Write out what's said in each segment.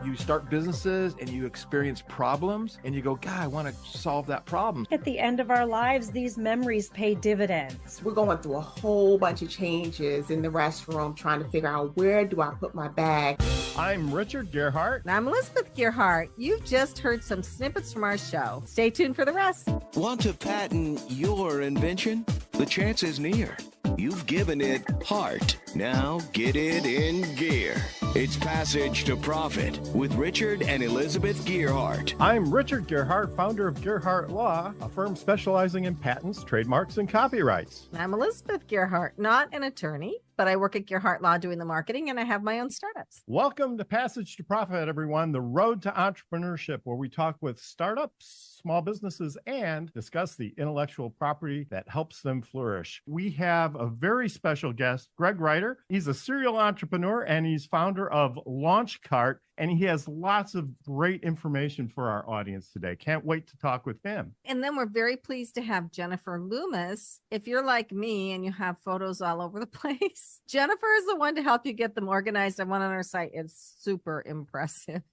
You start businesses and you experience problems and you go, God, I want to solve that problem. At the end of our lives, these memories pay dividends. We're going through a whole bunch of changes in the restroom, trying to figure out, where do I put my bag? I'm Richard Gearhart. And I'm Elizabeth Gearhart. You've just heard some snippets from our show. Stay tuned for the rest. Want to patent your invention? The chance is near. You've given it heart. Now get it in gear. It's Passage to Profit with Richard and Elizabeth Gearhart. I'm Richard Gearhart, founder of Gearhart Law, a firm specializing in patents, trademarks, and copyrights. And I'm Elizabeth Gearhart, not an attorney, but I work at Gearhart Law doing the marketing, and I have my own startups. Welcome to Passage to Profit, everyone, the road to entrepreneurship, where we talk with startups, small businesses, and discuss the intellectual property that helps them flourish. We have a very special guest, Greg Reiter. He's a serial entrepreneur, and he's founder of LaunchCart, and he has lots of great information for our audience today. Can't wait to talk with him. And then we're very pleased to have Jennifer Loomis. If you're like me and you have photos all over the place, Jennifer is the one to help you get them organized. I went on our site. It's super impressive.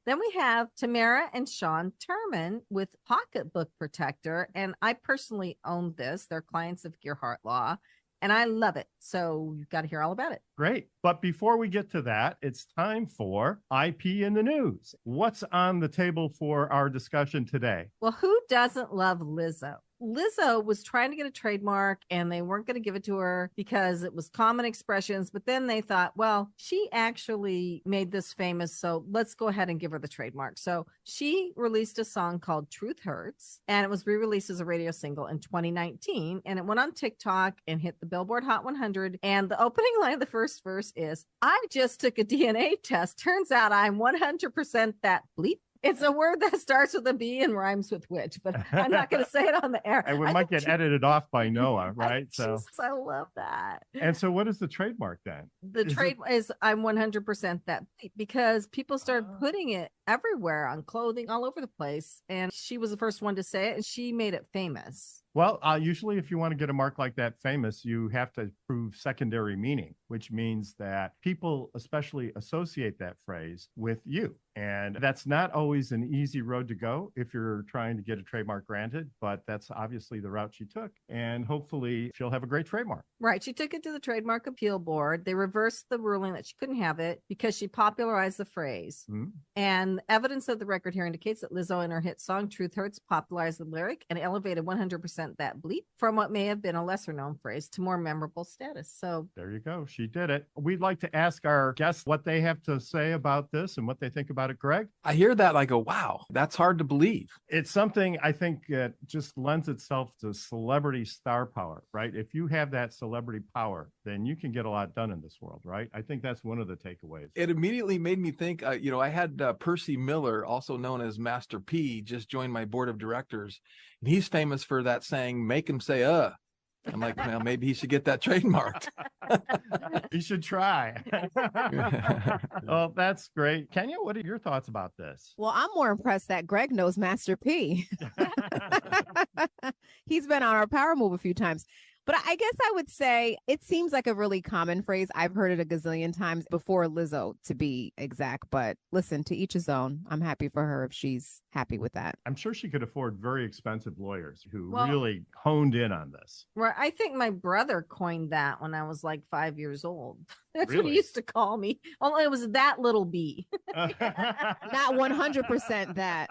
Then we have Tamara and Sean Turman with PocketBookProtector. And I personally own this. They're clients of Gearhart Law. And I love it. So you've got to hear all about it. Great. But before we get to that, it's time for IP in the News. What's on the table for our discussion today? Well, who doesn't love Lizzo? Lizzo was trying to get a trademark and they weren't going to give it to her because it was common expressions. But then they thought, well, she actually made this famous, so let's go ahead and give her the trademark. So she released a song called Truth Hurts, and it was re-released as a radio single in 2019. And it went on TikTok and hit the Billboard Hot 100. And the opening line of the first verse is, I just took a DNA test. Turns out I'm 100% that bleep. It's a word that starts with a B and rhymes with witch, but I'm not going to say it on the air. And we might get edited off by Noah, right? I love that. And so what is the trademark then? The trademark is I'm 100% that, because people started putting it everywhere on clothing all over the place. And she was the first one to say it, and she made it famous. Well, usually if you want to get a mark like that famous, you have to prove secondary meaning, which means that people especially associate that phrase with you. And that's not always an easy road to go if you're trying to get a trademark granted, but that's obviously the route she took. And hopefully she'll have a great trademark. Right. She took it to the Trademark Appeal Board. They reversed the ruling that she couldn't have it because she popularized the phrase. Mm-hmm. And evidence of the record here indicates that Lizzo in her hit song Truth Hurts popularized the lyric and elevated 100% that bleep from what may have been a lesser known phrase to more memorable status. So there you go. She did it. We'd like to ask our guests what they have to say about this and what they think about it. Greg? I hear that, I go, wow, that's hard to believe. It's something I think that just lends itself to celebrity star power, right? If you have that celebrity power, then you can get a lot done in this world, right? I think that's one of the takeaways. It immediately made me think, I had Percy Miller, also known as Master P, just joined my board of directors. And he's famous for that saying, make him say, I'm like, well, maybe he should get that trademarked. You should try. Well, that's great. Kenya, what are your thoughts about this? Well, I'm more impressed that Greg knows Master P. He's been on our Power Move a few times. But I guess I would say it seems like a really common phrase. I've heard it a gazillion times before Lizzo, to be exact. But listen, to each his own. I'm happy for her if she's happy with that. I'm sure she could afford very expensive lawyers who really honed in on this. Right. I think my brother coined that when I was like 5 years old. That's really? What he used to call me. Only it was that little B. Not 100% that.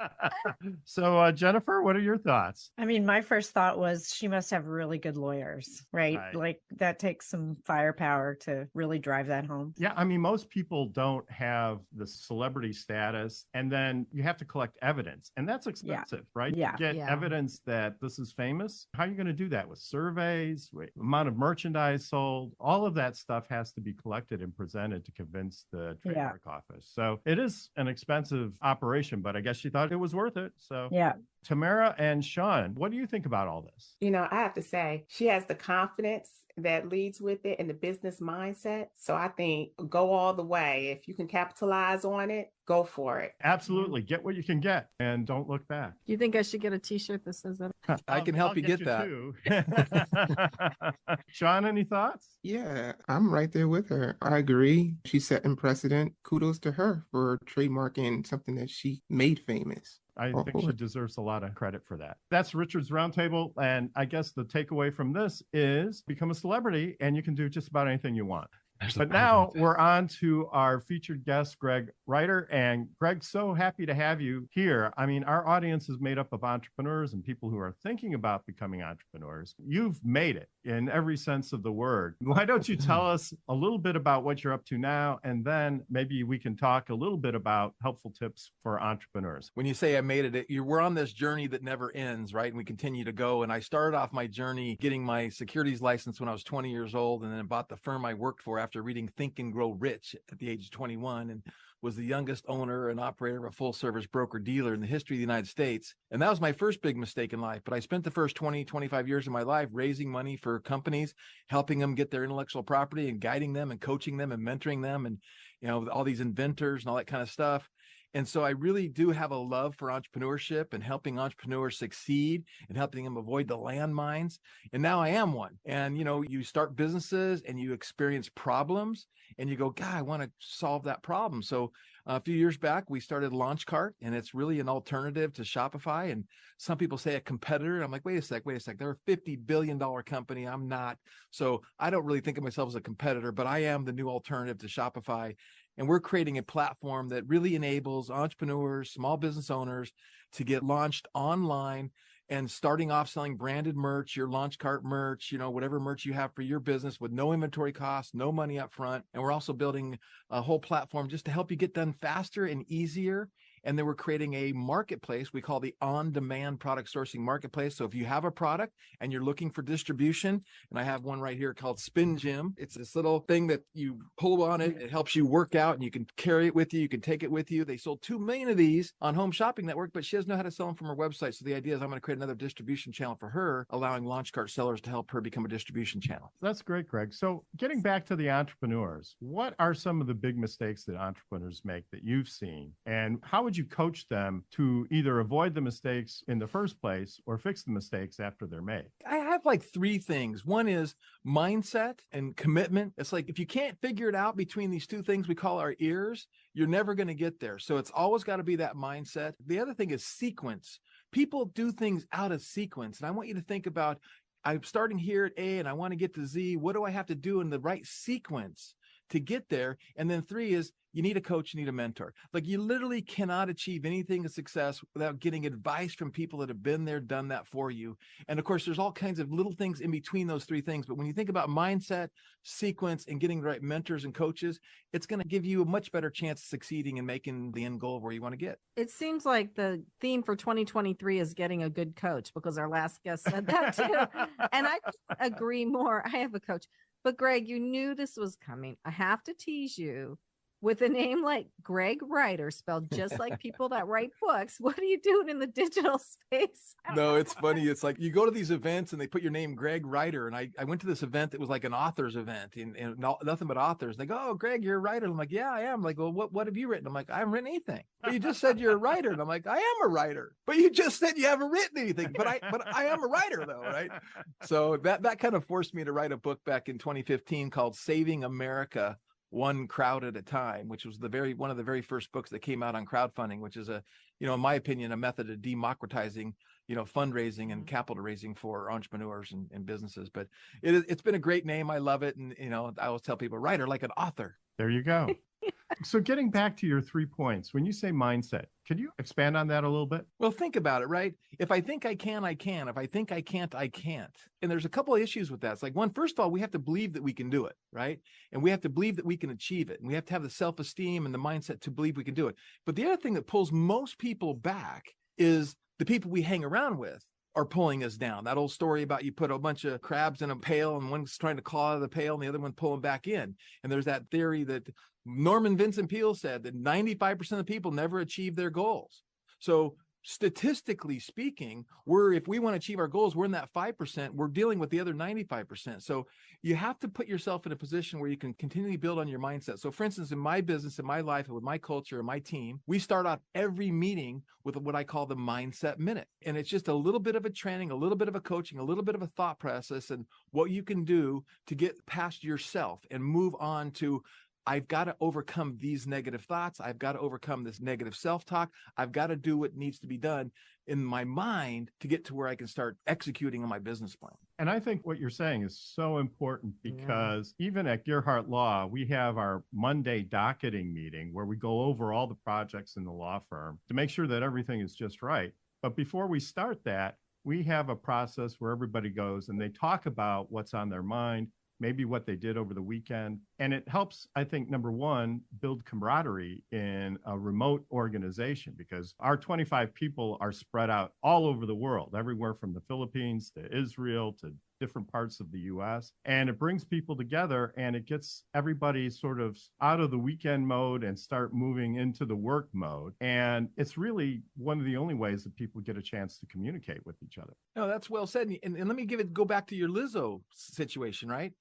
So, Jennifer, what are your thoughts? I mean, my first thought was she must have really good lawyers, right? Like that takes some firepower to really drive that home. Yeah. I mean, most people don't have the celebrity status, and then you have to collect evidence, and that's expensive, right? Yeah. To get evidence that this is famous. How are you going to do that with surveys, with amount of merchandise sold? All of that stuff has to be collected and presented to convince the trademark office. So it is an expensive operation, but I guess she thought it was worth it. So yeah. Tamara and Sean, what do you think about all this? You know, I have to say, she has the confidence that leads with it and the business mindset. So I think go all the way. If you can capitalize on it, go for it. Absolutely. Get what you can get and don't look back. Do you think I should get a t-shirt that says that? I can help I'll you get that. too. Sean, any thoughts? Yeah, I'm right there with her. I agree. She's setting precedent. Kudos to her for trademarking something that she made famous. I think she deserves a lot of credit for that. That's Richard's Roundtable. And I guess the takeaway from this is become a celebrity and you can do just about anything you want. But now we're on to our featured guest, Greg Reiter. And Greg, so happy to have you here. I mean, our audience is made up of entrepreneurs and people who are thinking about becoming entrepreneurs. You've made it in every sense of the word. Why don't you tell us a little bit about what you're up to now? And then maybe we can talk a little bit about helpful tips for entrepreneurs. When you say I made it, we're on this journey that never ends, right? And we continue to go. And I started off my journey getting my securities license when I was 20 years old, and then bought the firm I worked for after reading Think and Grow Rich at the age of 21, and was the youngest owner and operator of a full service broker dealer in the history of the United States. And that was my first big mistake in life. But I spent the first 20, 25 years of my life raising money for companies, helping them get their intellectual property and guiding them and coaching them and mentoring them and, you know, all these inventors and all that kind of stuff. And so I really do have a love for entrepreneurship and helping entrepreneurs succeed and helping them avoid the landmines. And now I am one. And, you know, you start businesses and you experience problems and you go, God, I want to solve that problem. So a few years back, we started Launchcart, and it's really an alternative to Shopify. And some people say a competitor. I'm like, wait a sec. They're a $50 billion company. I'm not. So I don't really think of myself as a competitor, but I am the new alternative to Shopify. And we're creating a platform that really enables entrepreneurs, small business owners to get launched online and starting off selling branded merch, your Launchcart merch, you know, whatever merch you have for your business with no inventory costs, no money up front. And we're also building a whole platform just to help you get done faster and easier. And then we're creating a marketplace we call the on-demand product sourcing marketplace. So if you have a product and you're looking for distribution, and I have one right here called Spin Gym. It's this little thing that you pull on it. It helps you work out and you can carry it with you. You can take it with you. They sold 2 million of these on Home Shopping Network, but she doesn't know how to sell them from her website. So the idea is I'm going to create another distribution channel for her, allowing Launchcart sellers to help her become a distribution channel. That's great, Greg. So getting back to the entrepreneurs, what are some of the big mistakes that entrepreneurs make that you've seen? And how would you coach them to either avoid the mistakes in the first place or fix the mistakes after they're made? I have like 3 things. One is mindset and commitment. It's like if you can't figure it out between these 2 things we call our ears, you're never going to get there. So it's always got to be that mindset. The other thing is sequence. People do things out of sequence. And I want you to think about, I'm starting here at A and I want to get to Z. What do I have to do in the right sequence to get there? And then 3 is you need a coach, you need a mentor. Like you literally cannot achieve anything of success without getting advice from people that have been there, done that for you. And of course, there's all kinds of little things in between those 3 things. But when you think about mindset, sequence, and getting the right mentors and coaches, it's going to give you a much better chance of succeeding and making the end goal where you want to get. It seems like the theme for 2023 is getting a good coach, because our last guest said that too. And I agree more. I have a coach. But Greg, you knew this was coming. I have to tease you. With a name like Greg Reiter, spelled just like people that write books, what are you doing in the digital space? No, it's funny. It's like you go to these events and they put your name, Greg Reiter. And I went to this event that was like an author's event and nothing but authors. They go, oh, Greg, you're a writer. I'm like, yeah, I am. Like, well, what have you written? I'm like, I haven't written anything. But you just said you're a writer. And I'm like, I am a writer. But you just said you haven't written anything. But I am a writer though, right? So that kind of forced me to write a book back in 2015 called Saving America One Crowd at a Time, which was one of the very first books that came out on crowdfunding, which is in my opinion, a method of democratizing, fundraising and capital raising for entrepreneurs and businesses. But it's been a great name. I love it. And, I always tell people, writer like an author. There you go. So getting back to your 3 points, when you say mindset, could you expand on that a little bit? Well, think about it, right? If I think I can, I can. If I think I can't, I can't. And there's a couple of issues with that. It's like, one, first of all, we have to believe that we can do it, right? And we have to believe that we can achieve it. And we have to have the self-esteem and the mindset to believe we can do it. But the other thing that pulls most people back is the people we hang around with are pulling us down. That old story about you put a bunch of crabs in a pail and one's trying to claw out of the pail and the other one pulling back in. And there's that theory that Norman Vincent Peale said that 95% of people never achieve their goals. So statistically speaking, if we want to achieve our goals, we're in that 5%, we're dealing with the other 95%. So you have to put yourself in a position where you can continually build on your mindset. So for instance, in my business, in my life, with my culture, and my team, we start off every meeting with what I call the mindset minute. And it's just a little bit of a training, a little bit of a coaching, a little bit of a thought process, and what you can do to get past yourself and move on to, I've got to overcome these negative thoughts. I've got to overcome this negative self-talk. I've got to do what needs to be done in my mind to get to where I can start executing on my business plan. And I think what you're saying is so important because even at Gearhart Law, we have our Monday docketing meeting where we go over all the projects in the law firm to make sure that everything is just right. But before we start that, we have a process where everybody goes and they talk about what's on their mind, maybe what they did over the weekend. And it helps, I think, number one, build camaraderie in a remote organization because our 25 people are spread out all over the world, everywhere from the Philippines to Israel to different parts of the US. And it brings people together and it gets everybody sort of out of the weekend mode and start moving into the work mode. And it's really one of the only ways that people get a chance to communicate with each other. No, that's well said. And let me go back to your Lizzo situation, right?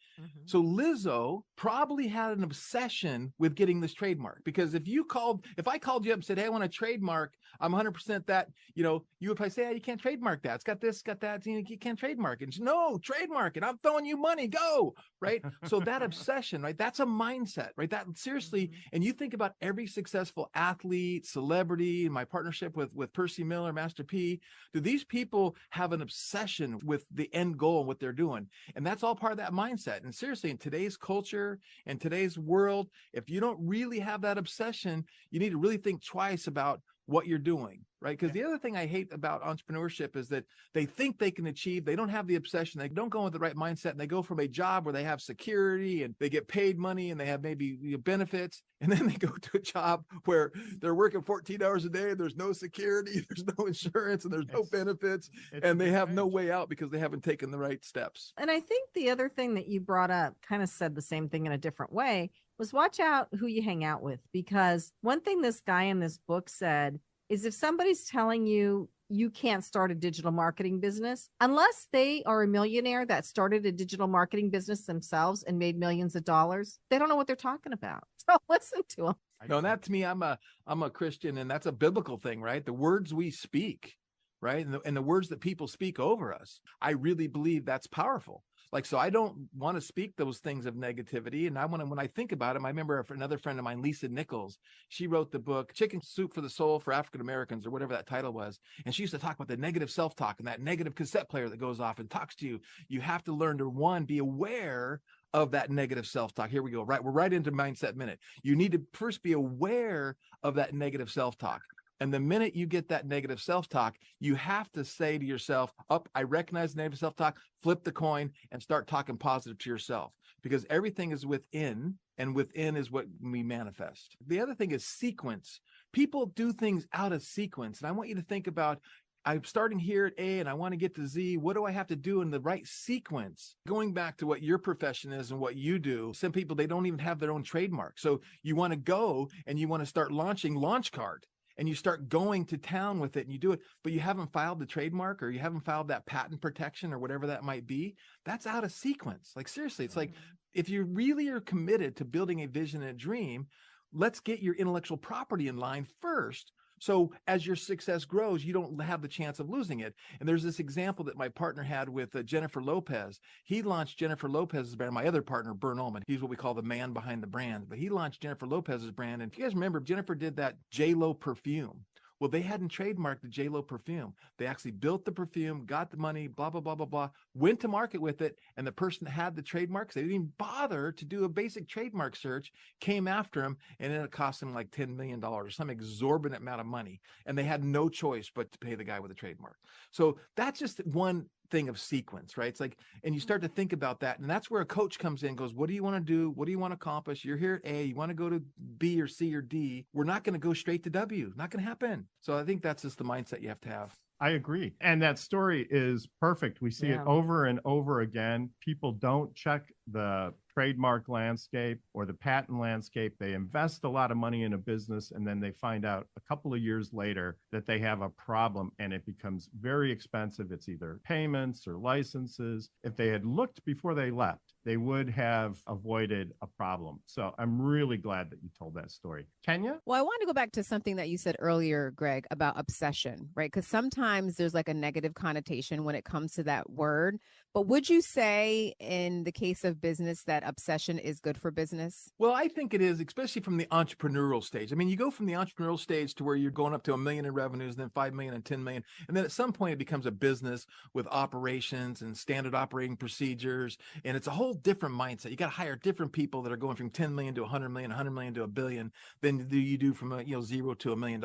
So Lizzo probably had an obsession with getting this trademark because if I called you up and said, hey, I want a trademark, I'm 100% that, you would probably say, hey, you can't trademark that. It's got this, got that, you can't trademark it. No, trademark it. I'm throwing you money, go, right? So that obsession, right? That's a mindset, right? That seriously, and you think about every successful athlete, celebrity, my partnership with Percy Miller, Master P, do these people have an obsession with the end goal and what they're doing? And that's all part of that mindset. And seriously, in today's culture and today's world, if you don't really have that obsession, you need to really think twice about what you're doing, right? Because the other thing I hate about entrepreneurship is that they think they can achieve, they don't have the obsession, they don't go with the right mindset, and they go from a job where they have security and they get paid money and they have maybe benefits, and then they go to a job where they're working 14 hours a day and there's no security, there's no insurance, and there's no benefits, and they have no way out because they haven't taken the right steps. And I think the other thing that you brought up kind of said the same thing in a different way was watch out who you hang out with, because one thing this guy in this book said is if somebody's telling you you can't start a digital marketing business unless they are a millionaire that started a digital marketing business themselves and made millions of dollars, they don't know what they're talking about. So listen to them. No, and that to me, I'm a Christian, and that's a biblical thing, right? The words we speak, right? And the words that people speak over us, I really believe that's powerful. Like, so I don't want to speak those things of negativity. And when I think about them, I remember another friend of mine, Lisa Nichols, she wrote the book, Chicken Soup for the Soul for African-Americans, or whatever that title was. And she used to talk about the negative self-talk and that negative cassette player that goes off and talks to you. You have to learn to, one, be aware of that negative self-talk. Here we go, right? We're right into Mindset Minute. You need to first be aware of that negative self-talk. And the minute you get that negative self-talk, you have to say to yourself, I recognize negative self-talk, flip the coin and start talking positive to yourself, because everything is within, and within is what we manifest. The other thing is sequence. People do things out of sequence. And I want you to think about, I'm starting here at A and I want to get to Z. What do I have to do in the right sequence? Going back to what your profession is and what you do, some people, they don't even have their own trademark. So you want to go and you want to start launching Launch Card. And you start going to town with it and you do it, but you haven't filed the trademark or you haven't filed that patent protection or whatever that might be. That's out of sequence. Like, seriously, it's like, if you really are committed to building a vision and a dream, let's get your intellectual property in line first. So as your success grows, you don't have the chance of losing it. And there's this example that my partner had with Jennifer Lopez. He launched Jennifer Lopez's brand. My other partner, Bern Ullman, he's what we call the man behind the brand. But he launched Jennifer Lopez's brand. And if you guys remember, Jennifer did that J-Lo perfume. Well, they hadn't trademarked the J-Lo perfume. They actually built the perfume, got the money, blah, blah, blah, blah, blah, went to market with it. And the person that had the trademarks, they didn't even bother to do a basic trademark search, came after him, and then it cost them like $10 million, some exorbitant amount of money. And they had no choice but to pay the guy with a trademark. So that's just one thing of sequence, right? It's like, and you start to think about that. And that's where a coach comes in and goes, what do you want to do? What do you want to accomplish? You're here at A, you want to go to B or C or D. We're not going to go straight to W. Not going to happen. So I think that's just the mindset you have to have. I agree. And that story is perfect. We see it over and over again. People don't check the trademark landscape or the patent landscape. They invest a lot of money in a business, and then they find out a couple of years later that they have a problem, and it becomes very expensive. It's either payments or licenses. If they had looked before they left, they would have avoided a problem. So I'm really glad that you told that story. Kenya? Well, I want to go back to something that you said earlier, Greg, about obsession, right? Because sometimes there's like a negative connotation when it comes to that word. But would you say in the case of business that obsession is good for business? Well, I think it is, especially from the entrepreneurial stage. I mean, you go from the entrepreneurial stage to where you're going up to $1 million in revenues, then 5 million and 10 million. And then at some point it becomes a business with operations and standard operating procedures. And it's a whole different mindset. You got to hire different people that are going from 10 million to 100 million, 100 million to $1 billion than you do from zero to $1 million.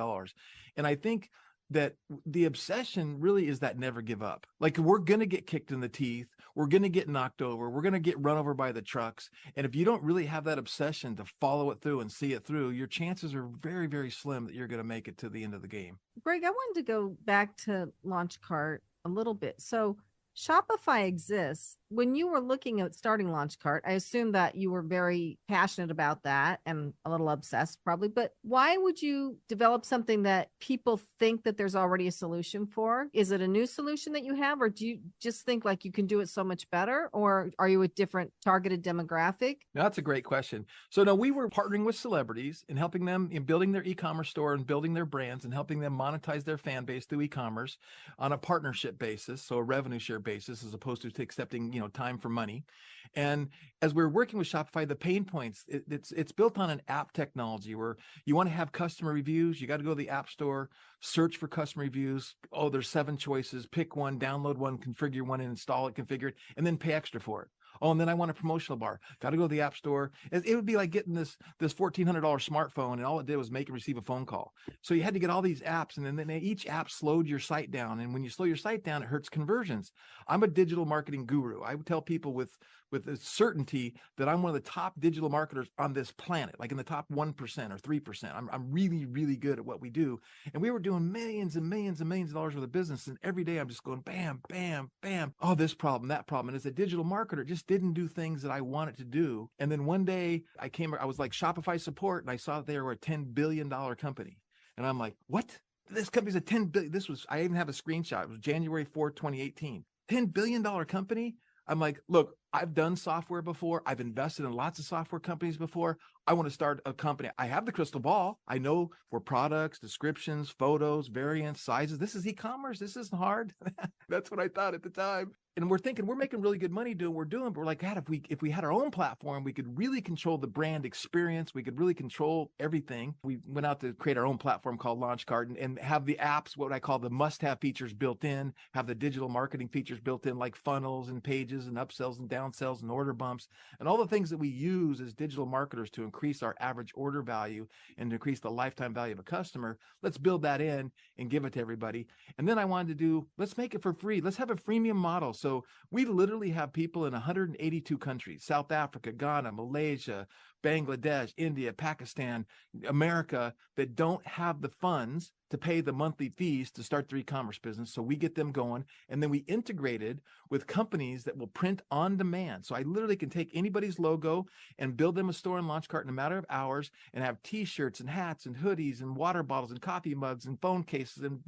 And I think that the obsession really is that never give up. Like, we're going to get kicked in the teeth. We're going to get knocked over. We're going to get run over by the trucks. And if you don't really have that obsession to follow it through and see it through, your chances are very, very slim that you're going to make it to the end of the game. Greg, I wanted to go back to LaunchCart a little bit. So Shopify exists. When you were looking at starting LaunchCart, I assume that you were very passionate about that and a little obsessed probably, but why would you develop something that people think that there's already a solution for? Is it a new solution that you have, or do you just think like you can do it so much better, or are you a different targeted demographic? Now, that's a great question. So no, we were partnering with celebrities and helping them in building their e-commerce store and building their brands and helping them monetize their fan base through e-commerce on a partnership basis. So a revenue share basis, as opposed to accepting, time for money. And as we're working with Shopify, the pain points, it's built on an app technology where you want to have customer reviews. You got to go to the app store, search for customer reviews. Oh, there's 7 choices. Pick one, download one, configure one, and install it, configure it, and then pay extra for it. Oh, and then I want a promotional bar. Got to go to the app store. It would be like getting this $1,400 smartphone, and all it did was make and receive a phone call. So you had to get all these apps, and then each app slowed your site down. And when you slow your site down, it hurts conversions. I'm a digital marketing guru. I would tell people with certainty that I'm one of the top digital marketers on this planet, like in the top 1% or 3%. I'm really, really good at what we do. And we were doing millions and millions and millions of dollars worth of business. And every day I'm just going, bam, bam, bam. Oh, this problem, that problem. And as a digital marketer, it just didn't do things that I wanted to do. And then one day I was like Shopify support, and I saw that they were a $10 billion company. And I'm like, what? This company's a $10 billion. I even have a screenshot. It was January 4th, 2018. $10 billion company. I'm like, look, I've done software before. I've invested in lots of software companies before. I want to start a company. I have the crystal ball. I know for products, descriptions, photos, variants, sizes. This is e-commerce. This isn't hard. That's what I thought at the time. And we're thinking we're making really good money doing what we're doing. But we're like, God, if we had our own platform, we could really control the brand experience. We could really control everything. We went out to create our own platform called LaunchCart and have the apps, what I call the must-have features built in, have the digital marketing features built in, like funnels and pages and upsells and downsells and order bumps and all the things that we use as digital marketers to increase our average order value and increase the lifetime value of a customer. Let's build that in and give it to everybody. And then I wanted to let's make it for free. Let's have a freemium model. So we literally have people in 182 countries, South Africa, Ghana, Malaysia, Bangladesh, India, Pakistan, America, that don't have the funds to pay the monthly fees to start their e-commerce business. So we get them going, and then we integrated with companies that will print on demand. So I literally can take anybody's logo and build them a store in LaunchCart in a matter of hours and have t-shirts and hats and hoodies and water bottles and coffee mugs and phone cases and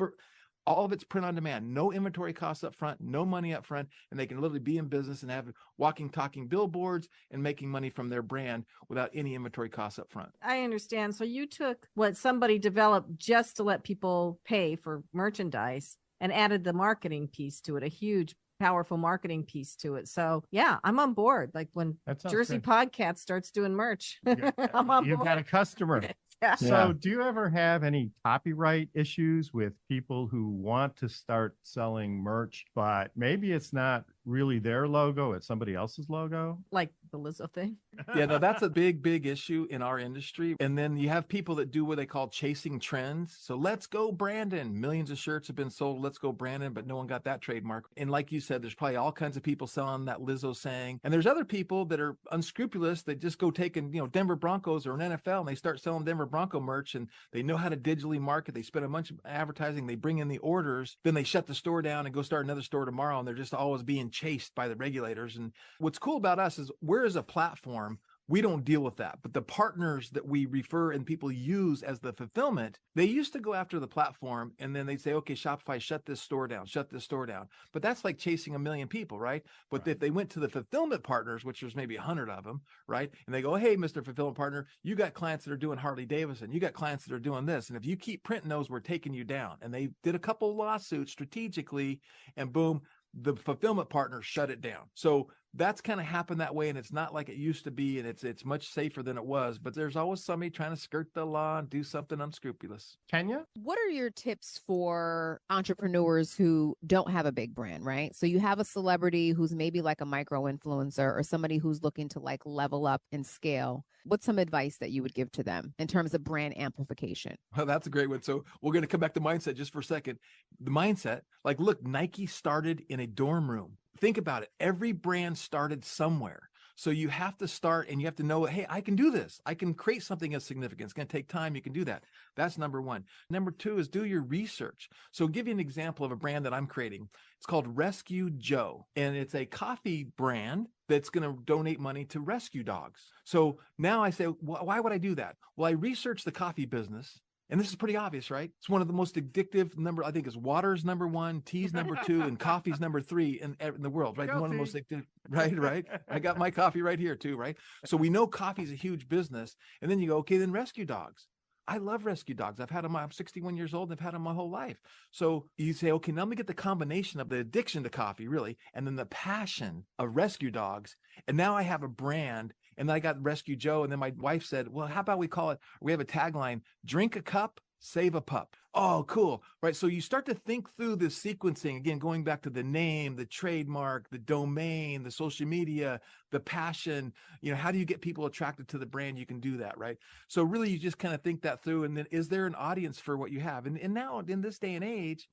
all of it's print on demand, no inventory costs up front, no money up front, and they can literally be in business and have walking, talking billboards and making money from their brand without any inventory costs up front. I understand. So you took what somebody developed just to let people pay for merchandise and added the marketing piece to it, a huge, powerful marketing piece to it. So yeah, I'm on board. Like when Jersey Podcast starts doing merch, I'm on board. You've got a customer. Yeah. So do you ever have any copyright issues with people who want to start selling merch, but maybe it's not really their logo, it's somebody else's logo? Like the Lizzo thing? Yeah, no, that's a big, big issue in our industry. And then you have people that do what they call chasing trends. So let's go Brandon. Millions of shirts have been sold. Let's go Brandon, but no one got that trademark. And like you said, there's probably all kinds of people selling that Lizzo saying. And there's other people that are unscrupulous that just go taking, Denver Broncos or an NFL, and they start selling Denver Bronco merch, and they know how to digitally market. They spend a bunch of advertising. They bring in the orders. Then they shut the store down and go start another store tomorrow. And they're just always being chased by the regulators. And what's cool about us is we're as a platform, we don't deal with that. But the partners that we refer and people use as the fulfillment, they used to go after the platform and then they'd say, okay, Shopify, shut this store down, shut this store down. But that's like chasing 1 million people, right? But if they went to the fulfillment partners, which there's maybe 100 of them, right? And they go, hey, Mr. Fulfillment Partner, you got clients that are doing Harley Davidson. You got clients that are doing this. And if you keep printing those, we're taking you down. And they did a couple lawsuits strategically and boom, the fulfillment partner shut it down. So that's kind of happened that way. And it's not like it used to be. And it's much safer than it was, but there's always somebody trying to skirt the law and do something unscrupulous. Kenya? What are your tips for entrepreneurs who don't have a big brand, right? So you have a celebrity who's maybe like a micro influencer or somebody who's looking to like level up and scale. What's some advice that you would give to them in terms of brand amplification? Well, that's a great one. So we're going to come back to mindset just for a second. The mindset, like, look, Nike started in a dorm room. Think about it. Every brand started somewhere. So you have to start and you have to know, hey, I can do this. I can create something of significance. It's going to take time. You can do that. That's number one. Number two is do your research. So I'll give you an example of a brand that I'm creating. It's called Rescue Joe, and it's a coffee brand that's going to donate money to rescue dogs. So now I say, why would I do that? Well, I researched the coffee business. And this is pretty obvious, right? It's one of the most addictive I think is water's number 1, tea's number 2, and coffee's number 3 in the world, right? Guilty. One of the most addictive, right? I got my coffee right here too, right? So we know coffee's a huge business. And then you go, okay, then rescue dogs. I love rescue dogs. I've had them. I'm 61 years old. I've had them my whole life. So you say, okay, now let me get the combination of the addiction to coffee, really, and then the passion of rescue dogs. And now I have a brand. And then I got Rescue Joe. And then my wife said, well, how about we have a tagline, drink a cup, save a pup. Oh, cool. Right. So you start to think through the sequencing, again, going back to the name, the trademark, the domain, the social media, the passion, how do you get people attracted to the brand? You can do that. Right. So really, you just kind of think that through. And then is there an audience for what you have? And now in this day and age,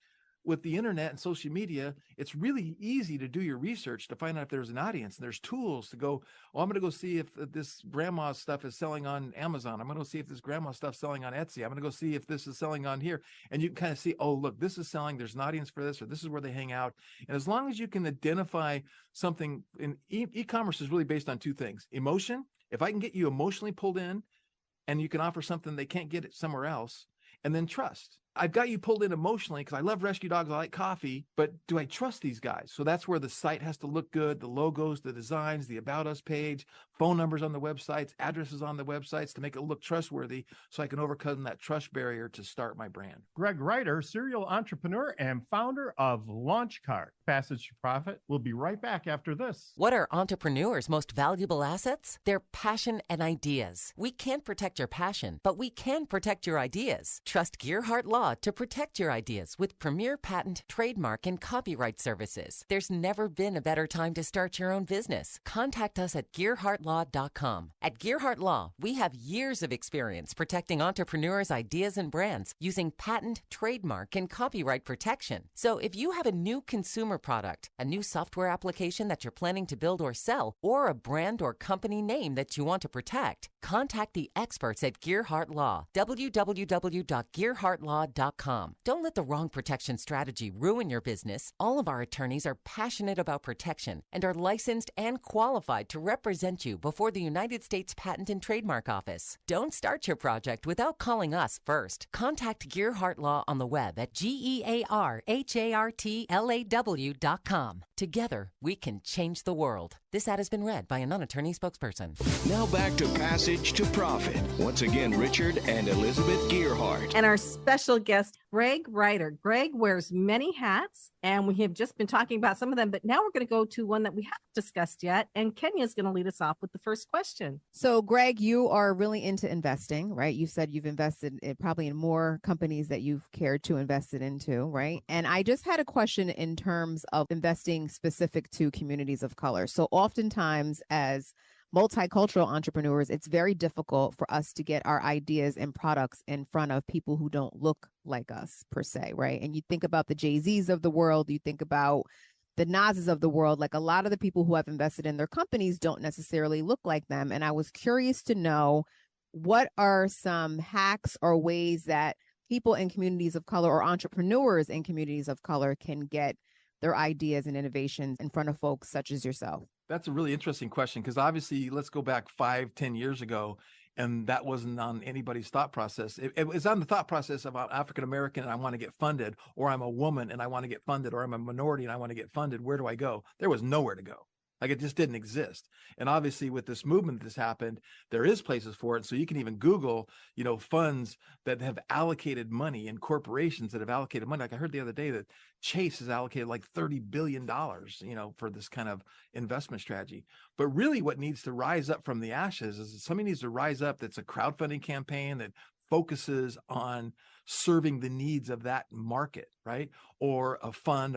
with the internet and social media, it's really easy to do your research to find out if there's an audience. And there's tools to go, I'm going to go see if this grandma stuff is selling on Amazon. I'm going to go see if this grandma stuff's selling on Etsy. I'm going to go see if this is selling on here. And you can kind of see, oh, look, this is selling. There's an audience for this, or this is where they hang out. And as long as you can identify something, in e-commerce is really based on two things. Emotion. If I can get you emotionally pulled in and you can offer something they can't get it somewhere else, and then trust. I've got you pulled in emotionally because I love rescue dogs. I like coffee, but do I trust these guys? So that's where the site has to look good. The logos, the designs, the about us page, phone numbers on the websites, addresses on the websites to make it look trustworthy so I can overcome that trust barrier to start my brand. Greg Reiter, serial entrepreneur and founder of LaunchCart. Passage to Profit. We'll be right back after this. What are entrepreneurs' most valuable assets? Their passion and ideas. We can't protect your passion, but we can protect your ideas. Trust Gearhart Law to protect your ideas with premier patent, trademark, and copyright services. There's never been a better time to start your own business. Contact us at GearhartLaw.com. At Gearhart Law, we have years of experience protecting entrepreneurs' ideas and brands using patent, trademark, and copyright protection. So if you have a new consumer product, a new software application that you're planning to build or sell, or a brand or company name that you want to protect, contact the experts at Gearhart Law. www.gearhartlaw.com. Don't let the wrong protection strategy ruin your business. All of our attorneys are passionate about protection and are licensed and qualified to represent you before the United States Patent and Trademark Office. Don't start your project without calling us first. Contact Gearhart Law on the web at GearhartLaw.com. Together, we can change the world. This ad has been read by a non-attorney spokesperson. Now back to Passage to Profit. Once again, Richard and Elizabeth Gearhart. And our special guest, Greg Reiter. Greg wears many hats, and we have just been talking about some of them, but now we're going to go to one that we haven't discussed yet, and Kenya's going to lead us off with the first question. So, Greg, you are really into investing, right? You said you've invested probably in more companies that you've cared to invest it into, right? And I just had a question in terms of investing specific to communities of color. So oftentimes as multicultural entrepreneurs, it's very difficult for us to get our ideas and products in front of people who don't look like us per se, right? And you think about the Jay-Z's of the world, you think about the Nas's of the world, like a lot of the people who have invested in their companies don't necessarily look like them. And I was curious to know, what are some hacks or ways that people in communities of color or entrepreneurs in communities of color can get their ideas and innovations in front of folks such as yourself? That's a really interesting question, because obviously, let's go back 5-10 years ago, and that wasn't on anybody's thought process. It was on the thought process of I'm African American and I want to get funded, or I'm a woman and I want to get funded, or I'm a minority and I want to get funded. Where do I go? There was nowhere to go. Like, it just didn't exist. And obviously, with this movement that's happened, there is places for it. So you can even Google, funds that have allocated money, and corporations that have allocated money. Like, I heard the other day that Chase has allocated like $30 billion, for this kind of investment strategy. But really, what needs to rise up from the ashes is somebody needs to rise up that's a crowdfunding campaign that focuses on serving the needs of that market, right? Or a fund,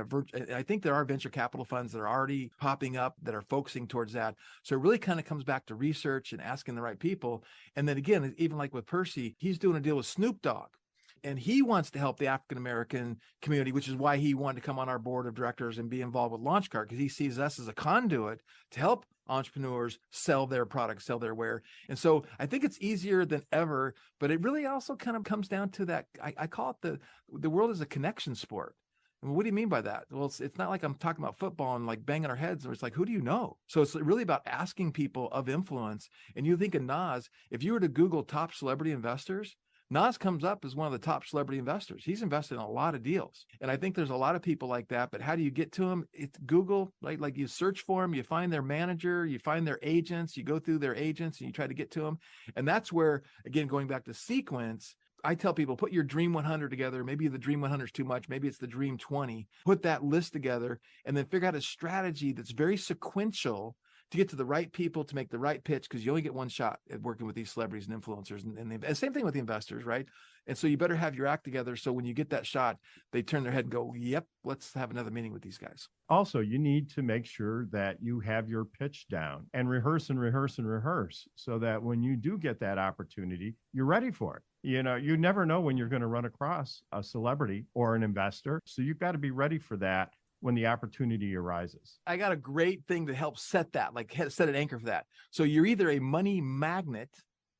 I think there are venture capital funds that are already popping up that are focusing towards that. So it really kind of comes back to research and asking the right people. And then again, even like with Percy, he's doing a deal with Snoop Dogg, and he wants to help the African-American community, which is why he wanted to come on our board of directors and be involved with LaunchCart, because he sees us as a conduit to help entrepreneurs sell their products, sell their ware. And so I think it's easier than ever, but it really also kind of comes down to that. I call it the world is a connection sport. And what do you mean by that? Well, it's not like I'm talking about football and like banging our heads. It's like, who do you know? So it's really about asking people of influence. And you think of Nas, if you were to Google top celebrity investors, Nas comes up as one of the top celebrity investors. He's invested in a lot of deals. And I think there's a lot of people like that, but how do you get to them? It's Google, like you search for them, you find their manager, you find their agents, you go through their agents and you try to get to them. And that's where, again, going back to sequence, I tell people, put your Dream 100 together. Maybe the Dream 100 is too much. Maybe it's the Dream 20. Put that list together and then figure out a strategy that's very sequential to get to the right people to make the right pitch, because you only get one shot at working with these celebrities and influencers. And the same thing with the investors, right? And so you better have your act together. So when you get that shot, they turn their head and go, yep, let's have another meeting with these guys. Also, you need to make sure that you have your pitch down and rehearse and rehearse and rehearse, so that when you do get that opportunity, you're ready for it. You never know when you're going to run across a celebrity or an investor. So you've got to be ready for that when the opportunity arises. I got a great thing to help set that, like set an anchor for that. So you're either a money magnet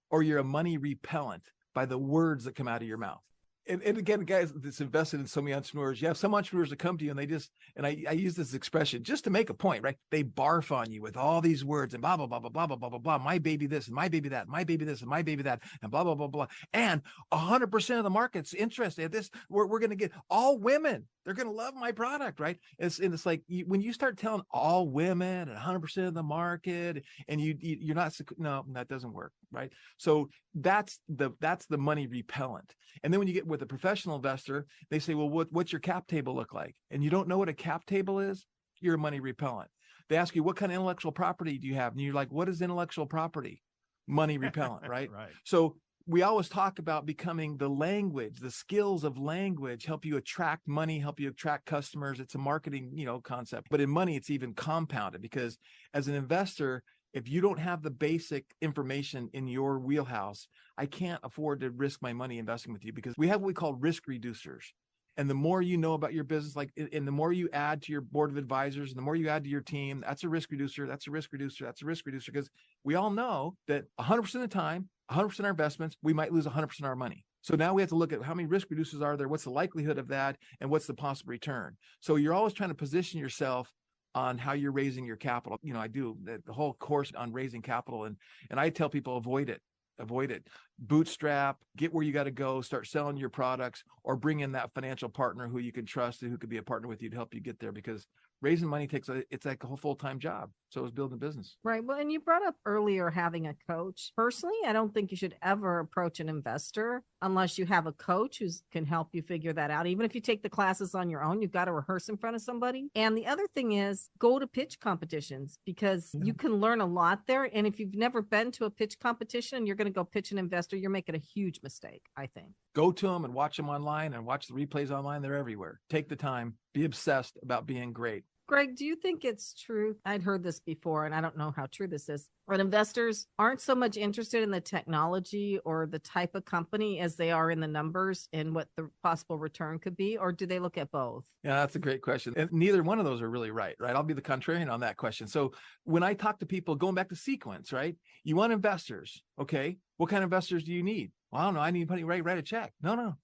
or you're a money repellent by the words that come out of your mouth. And again, guys, that's invested in so many entrepreneurs. You have some entrepreneurs that come to you and they just, and I use this expression just to make a point, right? They barf on you with all these words and blah, blah, blah, blah, blah, blah, blah, blah, blah, my baby this and my baby that, my baby this and my baby that, and blah, blah, blah, blah. And 100% of the market's interested in this. We're going to get all women. They're going to love my product, right? It's like when you start telling all women and 100% of the market, and you're not, no, that doesn't work, right? So that's the money repellent. And then when you get with a professional investor, they say, well, what's your cap table look like? And you don't know what a cap table is, you're a money repellent. They ask you, what kind of intellectual property do you have? And you're like, what is intellectual property? Money repellent, right? Right. So we always talk about becoming the language, the skills of language help you attract money, help you attract customers. It's a marketing, concept. But in money, it's even compounded, because as an investor, if you don't have the basic information in your wheelhouse, I can't afford to risk my money investing with you, because we have what we call risk reducers. And the more you know about your business, and the more you add to your board of advisors, and the more you add to your team, that's a risk reducer, that's a risk reducer, that's a risk reducer. Because we all know that 100% of the time, 100% of our investments, we might lose 100% of our money. So now we have to look at how many risk reducers are there, what's the likelihood of that, and what's the possible return. So you're always trying to position yourself on how you're raising your capital. I do the whole course on raising capital, and I tell people, avoid it. Bootstrap, get where you got to go, start selling your products, or bring in that financial partner who you can trust and who could be a partner with you to help you get there, because raising money it's like a whole full-time job. So is building a business. Right. Well, and you brought up earlier having a coach. Personally, I don't think you should ever approach an investor unless you have a coach who can help you figure that out. Even if you take the classes on your own, you've got to rehearse in front of somebody. And the other thing is go to pitch competitions, because you can learn a lot there. And if you've never been to a pitch competition and you're going to go pitch an investor, you're making a huge mistake, I think. Go to them and watch them online and watch the replays online. They're everywhere. Take the time. Be obsessed about being great. Greg, do you think it's true? I'd heard this before, and I don't know how true this is, but investors aren't so much interested in the technology or the type of company as they are in the numbers and what the possible return could be, or do they look at both? Yeah, that's a great question. And neither one of those are really right? I'll be the contrarian on that question. So when I talk to people, going back to sequence, right? You want investors, okay? What kind of investors do you need? Well, I don't know. I need money, write a check. No,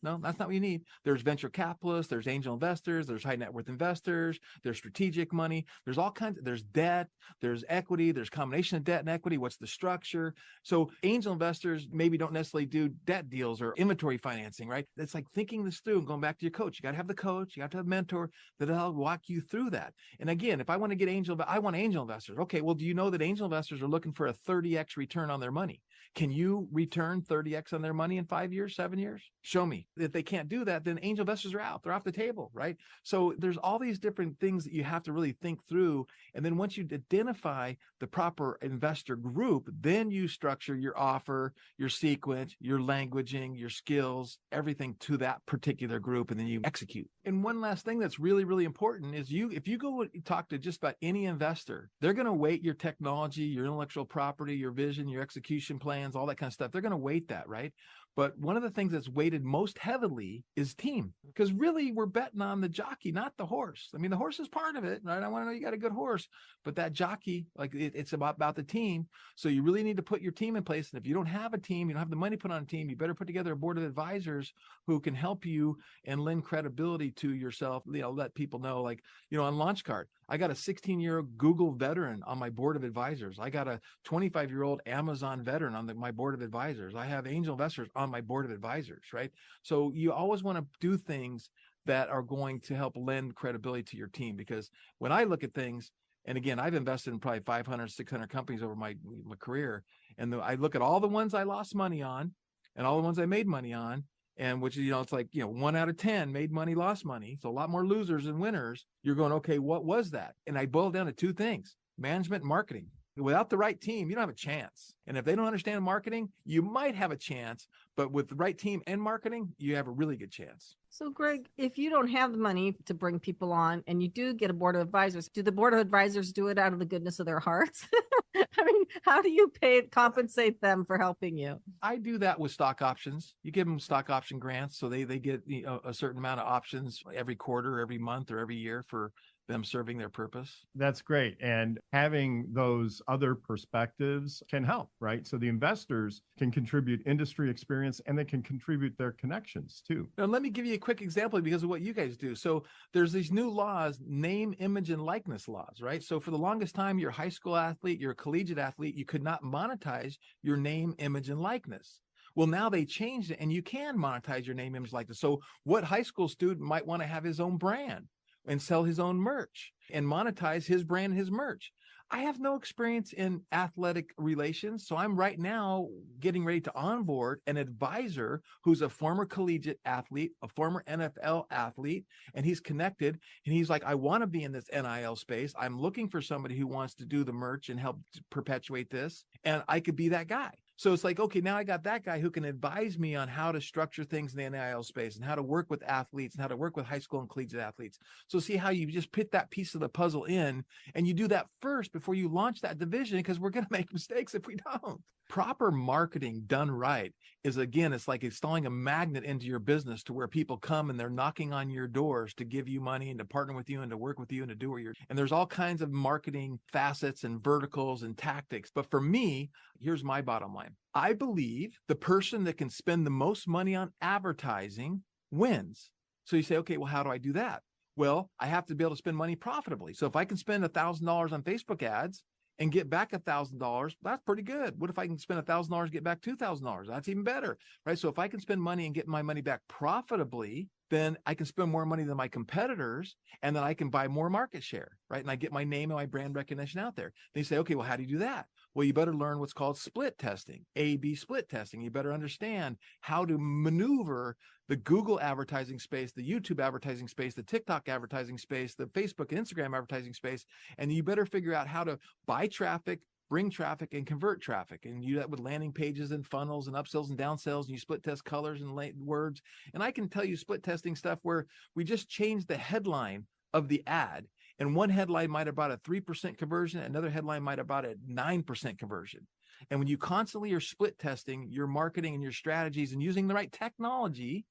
that's not what you need. There's venture capitalists, there's angel investors, there's high net worth investors, there's strategic money, there's all kinds, there's debt, there's equity, there's combination of debt and equity. What's the structure? So angel investors maybe don't necessarily do debt deals or inventory financing, right? It's like thinking this through and going back to your coach. You got to have the coach, you got to have a mentor that'll walk you through that. And again, if I want to get I want angel investors. Okay, well, do you know that angel investors are looking for a 30x return on their money? Can you return 30x on their money in 5 years, 7 years? Show me. If they can't do that, then angel investors are out. They're off the table, right? So there's all these different things that you have to really think through. And then once you identify the proper investor group, then you structure your offer, your sequence, your languaging, your skills, everything to that particular group, and then you execute. And one last thing that's really, really important is if you go talk to just about any investor, they're going to weight your technology, your intellectual property, your vision, your execution plans, all that kind of stuff. They're going to weight that, right? But one of the things that's weighted most heavily is team, because really we're betting on the jockey, not the horse. I mean, the horse is part of it, right? I want to know you got a good horse, but that jockey, like it's about the team. So you really need to put your team in place. And if you don't have a team, you don't have the money put on a team, you better put together a board of advisors who can help you and lend credibility to yourself. Let people know, like, on LaunchCard, I got a 16-year Google veteran on my board of advisors. I got a 25-year-old Amazon veteran on my board of advisors. I have angel investors on my board of advisors, right? So you always want to do things that are going to help lend credibility to your team. Because when I look at things, and again, I've invested in probably 500, 600 companies over my career. And I look at all the ones I lost money on and all the ones I made money on. And which, it's like, 1 out of 10 made money, lost money. So a lot more losers than winners. You're going, okay, what was that? And I boiled down to two things: management and marketing. Without the right team, you don't have a chance. And if they don't understand marketing, you might have a chance, but with the right team and marketing, you have a really good chance. So Greg, if you don't have the money to bring people on and you do get a board of advisors, do the board of advisors do it out of the goodness of their hearts? I mean, how do you compensate them for helping you? I do that with stock options. You give them stock option grants, so they get a certain amount of options every quarter, every month, or every year for them serving their purpose. That's great. And having those other perspectives can help, right? So the investors can contribute industry experience and they can contribute their connections too. Now, let me give you a quick example because of what you guys do. So there's these new laws, name, image, and likeness laws, right? So for the longest time, you're a high school athlete, you're a collegiate athlete, you could not monetize your name, image, and likeness. Well, now they changed it and you can monetize your name, image, likeness. So what high school student might want to have his own brand and sell his own merch and monetize his brand and his merch? I have no experience in athletic relations, so I'm right now getting ready to onboard an advisor who's a former collegiate athlete, a former NFL athlete, and he's connected, and he's like, I want to be in this NIL space. I'm looking for somebody who wants to do the merch and help perpetuate this, and I could be that guy. So it's like, okay, now I got that guy who can advise me on how to structure things in the NIL space and how to work with athletes and how to work with high school and collegiate athletes. So see how you just put that piece of the puzzle in, and you do that first before you launch that division, because we're going to make mistakes if we don't. Proper marketing done right is, again, it's like installing a magnet into your business to where people come and they're knocking on your doors to give you money and to partner with you and to work with you and to do what you're. And there's all kinds of marketing facets and verticals and tactics. But for me, here's my bottom line. I believe the person that can spend the most money on advertising wins. So you say, okay, well, how do I do that? Well, I have to be able to spend money profitably. So if I can spend $1,000 on Facebook ads and get back $1,000, that's pretty good. What if I can spend $1,000 and get back $2,000? That's even better, right? So if I can spend money and get my money back profitably, then I can spend more money than my competitors, and then I can buy more market share, right? And I get my name and my brand recognition out there. Then you say, okay, well, how do you do that? Well, you better learn what's called split testing, A/B split testing. You better understand how to maneuver the Google advertising space, the YouTube advertising space, the TikTok advertising space, the Facebook and Instagram advertising space. And you better figure out how to buy traffic, bring traffic, and convert traffic. And you do that with landing pages and funnels and upsells and downsells, and you split test colors and words. And I can tell you split testing stuff where we just changed the headline of the ad. And one headline might have brought a 3% conversion. Another headline might have brought a 9% conversion. And when you constantly are split testing your marketing and your strategies and using the right technology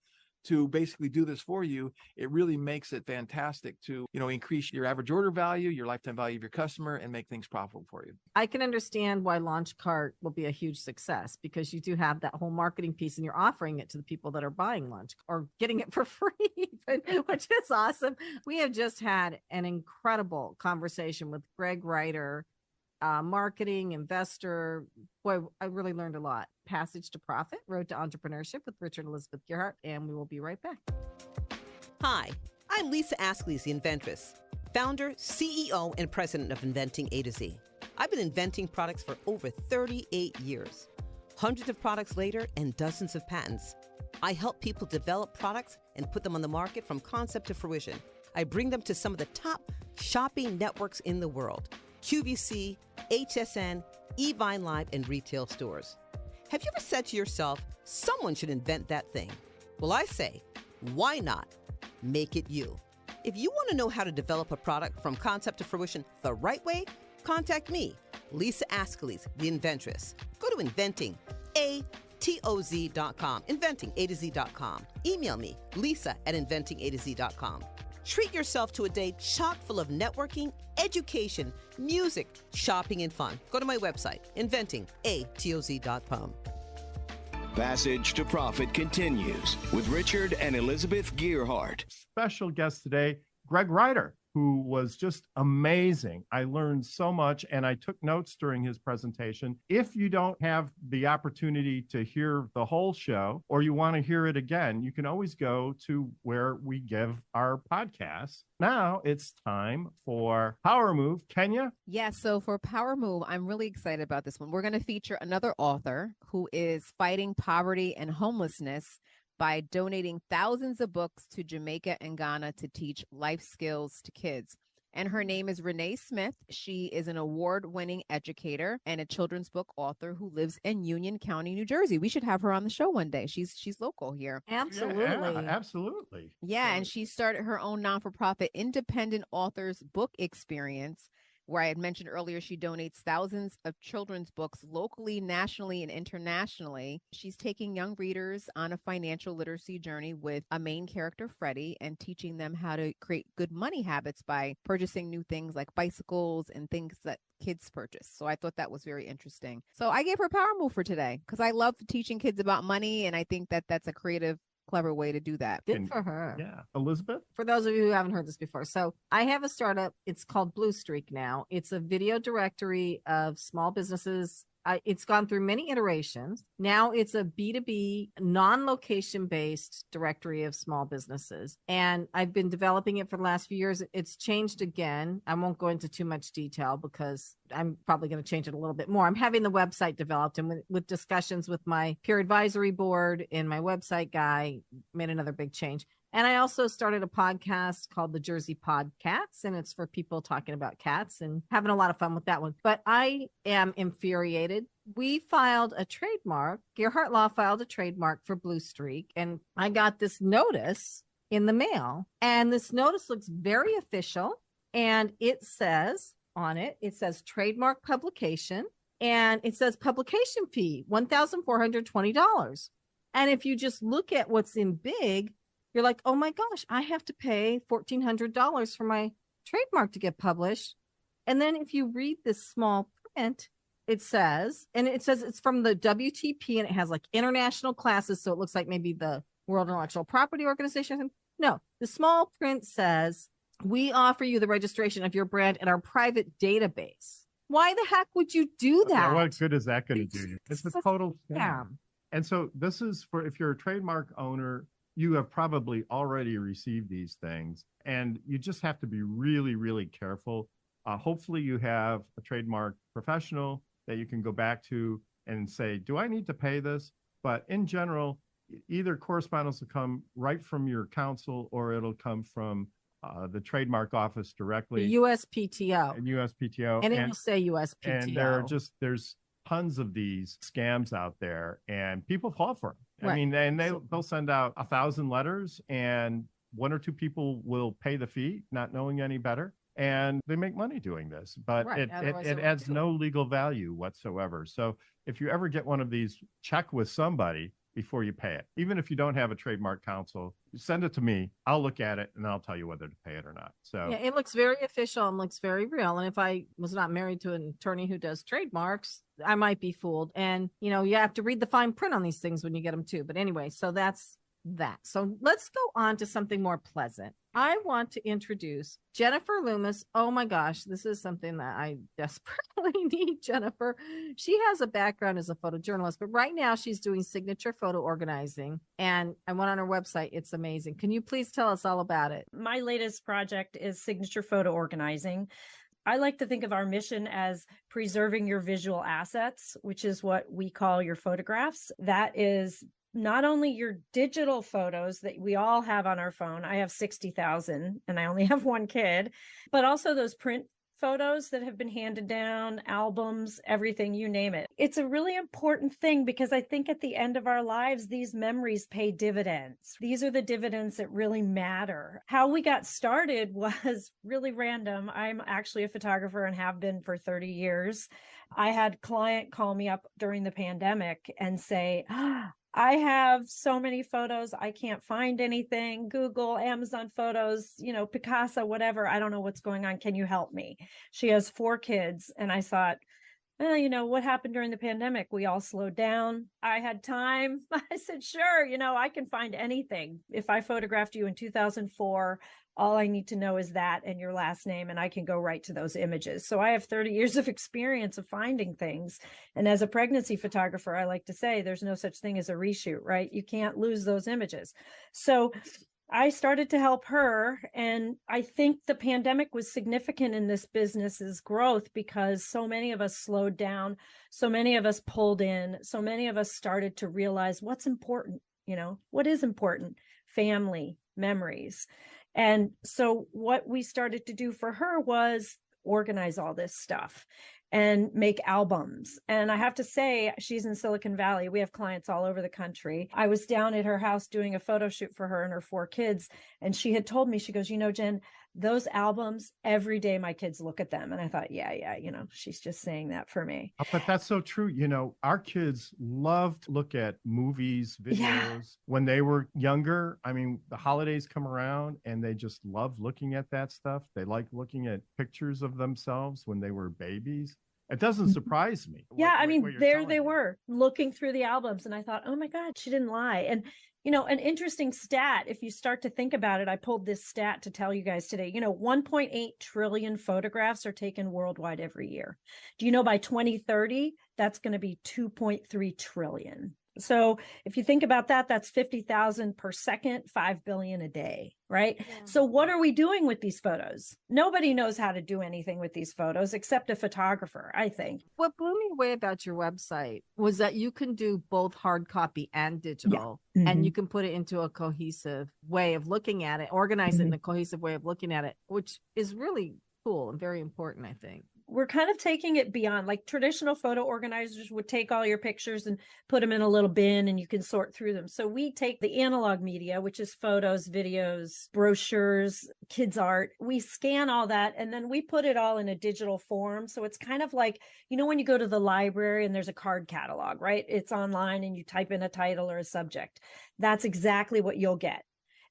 to basically do this for you, it really makes it fantastic to, increase your average order value, your lifetime value of your customer, and make things profitable for you. I can understand why Launch Cart will be a huge success, because you do have that whole marketing piece and you're offering it to the people that are buying Launch or getting it for free, which is awesome. We have just had an incredible conversation with Greg Ryder, marketing investor. Boy, I really learned a lot. Passage to Profit, Road to Entrepreneurship with Richard and Elizabeth Gearhart, and we will be right back. Hi, I'm Lisa Askley's the Inventress, founder, CEO, and president of Inventing A to Z. I've been inventing products for over 38 years. Hundreds of products later and dozens of patents. I help people develop products and put them on the market from concept to fruition. I bring them to some of the top shopping networks in the world: QVC, HSN, eVine Live, and retail stores. Have you ever said to yourself, someone should invent that thing? Well, I say, why not make it you? If you want to know how to develop a product from concept to fruition the right way, contact me, Lisa Askley's the Inventress. Go to inventingatoz.com, inventingatoz.com. Email me, lisa@inventingatoz.com. Treat yourself to a day chock full of networking, education, music, shopping, and fun. Go to my website, inventingatoz.com. Passage to Profit continues with Richard and Elizabeth Gearhart. Special guest today, Greg Ryder, who was just amazing. I learned so much and I took notes during his presentation. If you don't have the opportunity to hear the whole show, or you want to hear it again, you can always go to where we give our podcasts. Now it's time for Power Move. Kenya? Yes. So for Power Move, I'm really excited about this one. We're going to feature another author who is fighting poverty and homelessness by donating thousands of books to Jamaica and Ghana to teach life skills to kids. And her name is Renee Smith. She is an award-winning educator and a children's book author who lives in Union County, New Jersey. We should have her on the show one day. She's local here. Absolutely. Yeah, absolutely. Yeah, and she started her own non-for-profit independent authors book experience, where I had mentioned earlier, she donates thousands of children's books locally, nationally, and internationally. She's taking young readers on a financial literacy journey with a main character, Freddie, and teaching them how to create good money habits by purchasing new things like bicycles and things that kids purchase. So I thought that was very interesting. So I gave her Power Move for today because I love teaching kids about money, and I think that that's a creative, clever way to do that. Good for her. Yeah. Elizabeth? For those of you who haven't heard this before, so I have a startup. It's called Blue Streak now. It's a video directory of small businesses. It's gone through many iterations. Now it's a B2B, non-location based directory of small businesses. And I've been developing it for the last few years. It's changed again. I won't go into too much detail because I'm probably going to change it a little bit more. I'm having the website developed, and with discussions with my peer advisory board and my website guy, made another big change. And I also started a podcast called the Jersey Podcats, and it's for people talking about cats and having a lot of fun with that one. But I am infuriated. We filed a trademark. Gearhart Law filed a trademark for Blue Streak, and I got this notice in the mail. And this notice looks very official, and it says on it, it says trademark publication, and it says publication fee, $1,420. And if you just look at what's in big, you're like, oh my gosh, I have to pay $1,400 for my trademark to get published. And then if you read this small print, it says it's from the WTP, and it has like international classes. So it looks like maybe the World Intellectual Property Organization. No, the small print says, we offer you the registration of your brand in our private database. Why the heck would you do that? What good is that going to do you? It's a total scam. scam. And so this is for, if you're a trademark owner, you have probably already received these things, and you just have to be really, really careful. Hopefully you have a trademark professional that you can go back to and say, do I need to pay this? But in general, either correspondence will come right from your counsel, or it'll come from the trademark office directly. The USPTO. And USPTO. And it will say USPTO. And there's tons of these scams out there, and people fall for them. Right. I mean, and they'll send out 1,000 letters, and one or two people will pay the fee, not knowing any better. And they make money doing this, but Right. it adds no legal value whatsoever. So if you ever get one of these, check with somebody before you pay it. Even if you don't have a trademark counsel, send it to me. I'll look at it and I'll tell you whether to pay it or not. So yeah, it looks very official and looks very real. And if I was not married to an attorney who does trademarks, I might be fooled. And, you have to read the fine print on these things when you get them too. But anyway, so that's that. So let's go on to something more pleasant. I want to introduce Jennifer Loomis. Oh my gosh, this is something that I desperately need, Jennifer. She has a background as a photojournalist, but right now she's doing signature photo organizing. And I went on her website. It's amazing. Can you please tell us all about it? My latest project is signature photo organizing. I like to think of our mission as preserving your visual assets, which is what we call your photographs. That is not only your digital photos that we all have on our phone. I have 60,000 and I only have one kid, but also those print photos that have been handed down, albums, everything, you name it. It's a really important thing because I think at the end of our lives, these memories pay dividends. These are the dividends that really matter. How we got started was really random. I'm actually a photographer and have been for 30 years. I had a client call me up during the pandemic and say, I have so many photos. I can't find anything. Google, Amazon photos, Picasso, whatever. I don't know what's going on. Can you help me? She has 4 kids. And I thought, well, what happened during the pandemic? We all slowed down. I had time. I said, sure, I can find anything. If I photographed you in 2004, all I need to know is that and your last name, and I can go right to those images. So I have 30 years of experience of finding things. And as a pregnancy photographer, I like to say there's no such thing as a reshoot, right? You can't lose those images. So I started to help her. And I think the pandemic was significant in this business's growth because so many of us slowed down. So many of us pulled in. So many of us started to realize what's important, what is important? Family, memories. And so what we started to do for her was organize all this stuff and make albums. And I have to say, she's in Silicon Valley. We have clients all over the country. I was down at her house doing a photo shoot for her and her 4 kids. And she had told me, she goes, Jen, those albums, every day my kids look at them. And I thought, yeah, she's just saying that for me. But that's so true. Our kids loved to look at movies, videos when they were younger. I mean, the holidays come around and they just love looking at that stuff. They like looking at pictures of themselves when they were babies. It doesn't surprise me. Yeah, there they were looking through the albums. And I thought, oh my God, she didn't lie. And an interesting stat, if you start to think about it, I pulled this stat to tell you guys today, 1.8 trillion photographs are taken worldwide every year. Do you know by 2030, that's going to be 2.3 trillion. So if you think about that, that's 50,000 per second, 5 billion a day, right? Yeah. So what are we doing with these photos? Nobody knows how to do anything with these photos except a photographer, I think. What blew me away about your website was that you can do both hard copy and digital, and you can put it into a cohesive way of looking at it, organize it in a cohesive way of looking at it, which is really cool and very important, I think. We're kind of taking it beyond, like traditional photo organizers would take all your pictures and put them in a little bin and you can sort through them. So we take the analog media, which is photos, videos, brochures, kids art. We scan all that and then we put it all in a digital form. So it's kind of like, when you go to the library and there's a card catalog, right? It's online and you type in a title or a subject. That's exactly what you'll get.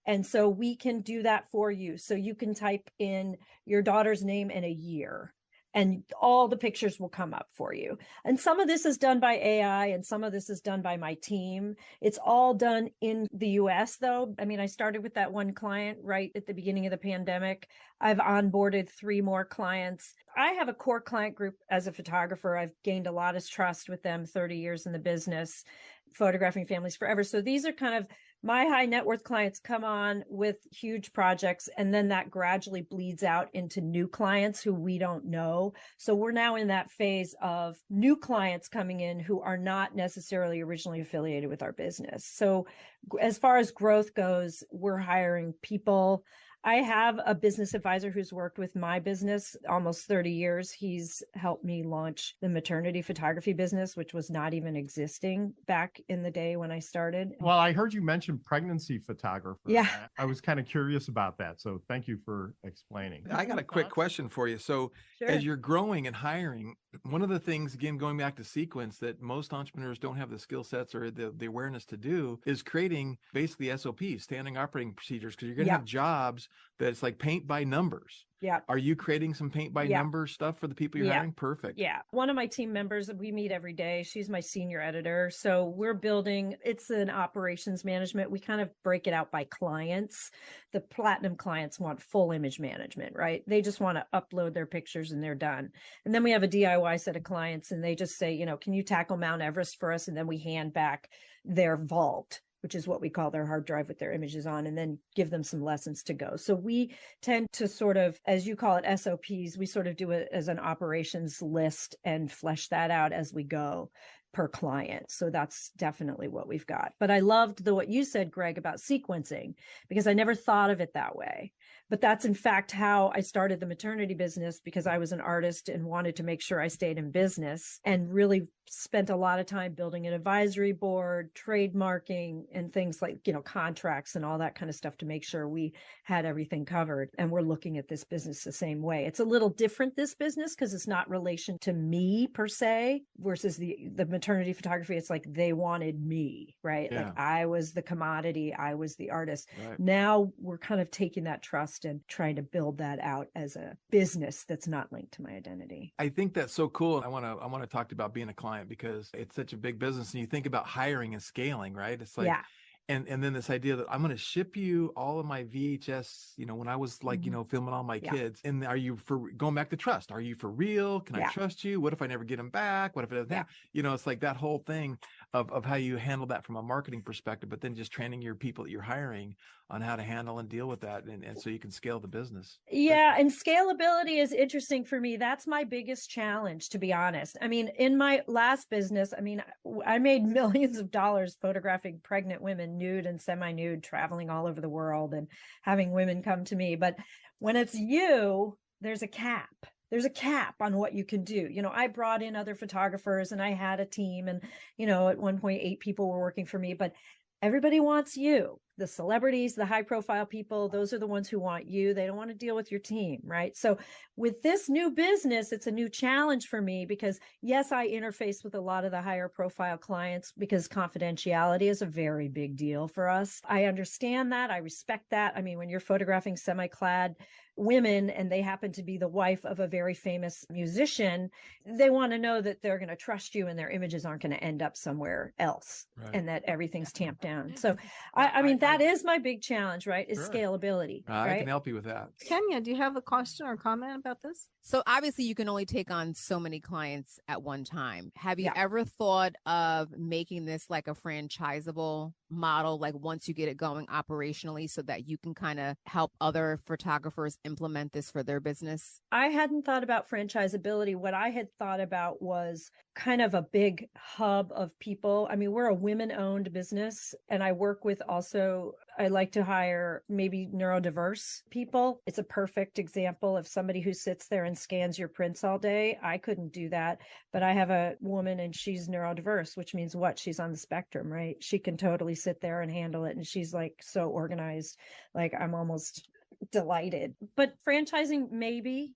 And so we can do that for you. So you can type in your daughter's name and a year, and all the pictures will come up for you. And some of this is done by AI and some of this is done by my team. It's all done in the US though. I started with that one client right at the beginning of the pandemic. I've onboarded 3 more clients. I have a core client group as a photographer. I've gained a lot of trust with them, 30 years in the business, photographing families forever. So these are kind of my high net worth clients come on with huge projects, and then that gradually bleeds out into new clients who we don't know. So we're now in that phase of new clients coming in who are not necessarily originally affiliated with our business. So as far as growth goes, we're hiring people. I have a business advisor who's worked with my business almost 30 years. He's helped me launch the maternity photography business, which was not even existing back in the day when I started. Well, I heard you mention pregnancy photographer. Yeah. I was kind of curious about that. So thank you for explaining. I got a quick question for you. So as you're growing and hiring, one of the things, again, going back to sequence, that most entrepreneurs don't have the skill sets or the awareness to do is creating basically SOPs, standing operating procedures, because you're going to have jobs that it's like paint by numbers. Yeah. Are you creating some paint by number stuff for the people you're hiring? Perfect. Yeah. One of my team members, we meet every day. She's my senior editor. So we're building, it's an operations management. We kind of break it out by clients. The platinum clients want full image management, right? They just want to upload their pictures and they're done. And then we have a DIY set of clients and they just say, you know, can you tackle Mount Everest for us? And then we hand back their vault, which is what we call their hard drive with their images on, and then give them some lessons to go. So we tend to sort of, as you call it, SOPs, we sort of do it as an operations list and flesh that out as we go per client. So that's definitely what we've got. But I loved what you said, Greg, about sequencing, because I never thought of it that way. But that's in fact how I started the maternity business, because I was an artist and wanted to make sure I stayed in business, and really spent a lot of time building an advisory board, trademarking, and things like, you know, contracts and all that kind of stuff to make sure we had everything covered. And we're looking at this business the same way. It's a little different, this business, because it's not relation to me per se, versus the maternity photography. It's like they wanted me, right? Yeah. Like I was the commodity, I was the artist. Right. Now we're kind of taking that trust and trying to build that out as a business that's not linked to my identity. I think that's so cool. I want to talk about being a client, because it's such a big business, and you think about hiring and scaling, right? It's like, and then this idea that I'm going to ship you all of my VHS, you know, when I was like, you know, filming all my kids. And are you for going back to trust? Are you for real? Can I trust you? What if I never get them back? What if it doesn't happen? You know, it's like that whole thing of how you handle that from a marketing perspective, but then just training your people that you're hiring on how to handle and deal with that. And so you can scale the business. Yeah. And scalability is interesting for me. That's my biggest challenge, to be honest. I mean, in my last business, I mean, I made millions of dollars photographing pregnant women, nude and semi-nude, traveling all over the world and having women come to me. But when it's you, there's a cap. There's a cap on what you can do. You know, I brought in other photographers and I had a team, and, you know, at one point, 8 people were working for me, but everybody wants you. The celebrities, the high profile people, those are the ones who want you. They don't want to deal with your team, right? So with this new business, it's a new challenge for me, because yes, I interface with a lot of the higher profile clients because confidentiality is a very big deal for us. I understand that. I respect that. I mean, when you're photographing semi-clad women and they happen to be the wife of a very famous musician, they want to know that they're going to trust you and their images aren't going to end up somewhere else, and that everything's tamped down. So I mean, that is my big challenge, right? Is scalability. I can help you with that. Kenya, do you have a question or comment about this? So obviously you can only take on so many clients at one time. Have you ever thought of making this like a franchisable model, like once you get it going operationally, so that you can kind of help other photographers implement this for their business? I hadn't thought about franchisability. What I had thought about was kind of a big hub of people. I mean, we're a women-owned business, and I work with also, I like to hire maybe neurodiverse people. It's a perfect example of somebody who sits there and scans your prints all day. I couldn't do that, but I have a woman and she's neurodiverse, which means what? She's on the spectrum, right? She can totally sit there and handle it. And she's like so organized. Like I'm almost delighted. But franchising, maybe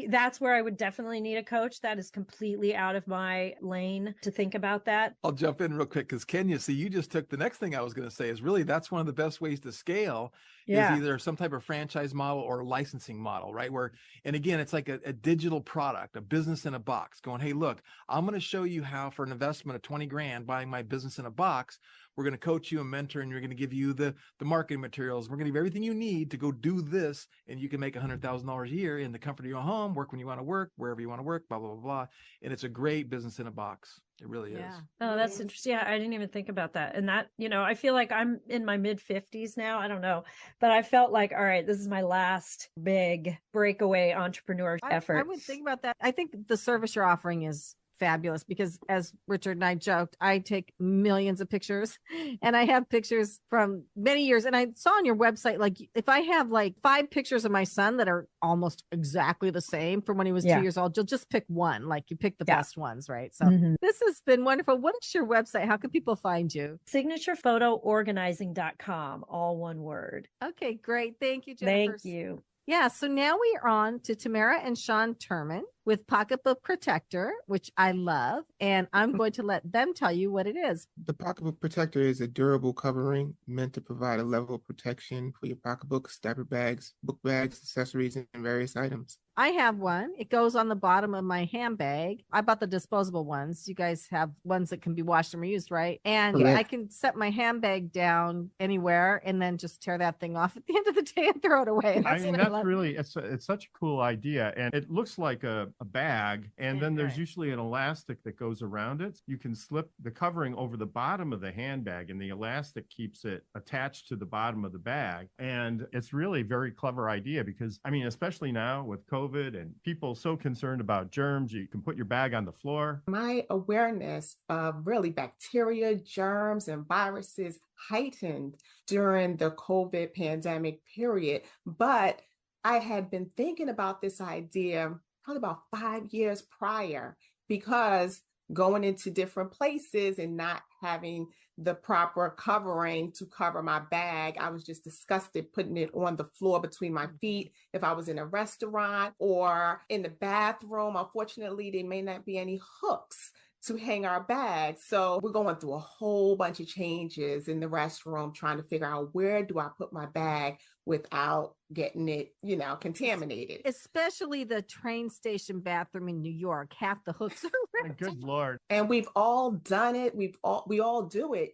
that's where I would definitely need a coach. That is completely out of my lane to think about that. I'll jump in real quick, because Kenya, see, you just took the next thing I was going to say, is really that's one of the best ways to scale is either some type of franchise model or licensing model, right? Where, and again, it's like a digital product, a business in a box, going, hey, look, I'm going to show you how for an investment of 20 grand buying my business in a box, we're going to coach you and mentor, and we're going to give you the marketing materials. We're going to give you everything you need to go do this. And you can make $100,000 a year in the comfort of your home, work when you want to work, wherever you want to work, blah, blah, blah, blah. And it's a great business in a box. It really is. Oh, that's interesting. Yeah, I didn't even think about that. And that, you know, I feel like I'm in my mid 50s now. I don't know, but I felt like, all right, this is my last big breakaway entrepreneur effort. I would think about that. I think the service you're offering is fabulous, because as Richard and I joked, I take millions of pictures, and I have pictures from many years. And I saw on your website, like if I have like 5 pictures of my son that are almost exactly the same from when he was 2 years old, you'll just pick one, like you pick the best ones, right? So this has been wonderful. What is your website? How can people find you? Signaturephotoorganizing.com, all one word. Okay, great. Thank you, Jennifer. Thank you. Yeah, so now we are on to Tamara and Sean Turman. with Pocketbook Protector, which I love, and I'm going to let them tell you what it is. The Pocketbook Protector is a durable covering meant to provide a level of protection for your pocketbooks, diaper bags, book bags, accessories, and various items. I have one. It goes on the bottom of my handbag. I bought the disposable ones. You guys have ones that can be washed and reused, right? And Correct. I can set my handbag down anywhere and then just tear that thing off at the end of the day and throw it away. I mean, what that's love. really, it's such a cool idea. And it looks like a bag. And then there's Right. usually an elastic that goes around it. You can slip the covering over the bottom of the handbag, and the elastic keeps it attached to the bottom of the bag. And it's really a very clever idea because, I mean, especially now with COVID and people so concerned about germs, you can put your bag on the floor. My awareness of really bacteria, germs, and viruses heightened during the COVID pandemic period. But I had been thinking about this idea probably about 5 years prior, because going into different places and not having the proper covering to cover my bag, I was just disgusted putting it on the floor between my feet. If I was in a restaurant or in the bathroom, unfortunately, there may not be any hooks to hang our bags. So we're going through a whole bunch of changes in the restroom, trying to figure out where do I put my bag without getting it, contaminated. Especially the train station bathroom in New York. Half the hooks are ripped. Good Lord. And we've all done it. We all do it.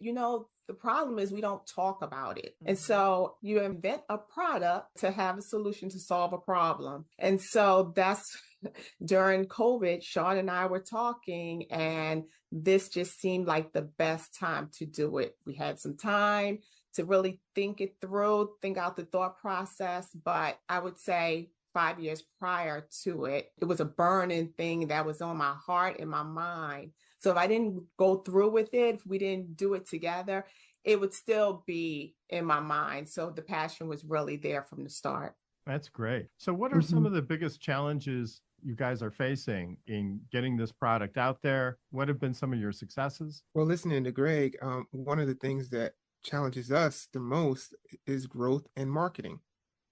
The problem is we don't talk about it. And so you invent a product to have a solution to solve a problem. And so that's during COVID, Sean and I were talking, and this just seemed like the best time to do it. We had some time to really think it through, think out the thought process. But I would say 5 years prior to it, it was a burning thing that was on my heart and my mind. So if I didn't go through with it, if we didn't do it together, it would still be in my mind. So the passion was really there from the start. That's great. So what are some of the biggest challenges you guys are facing in getting this product out there? What have been some of your successes? Well, listening to Greg, one of the things that challenges us the most is growth and marketing.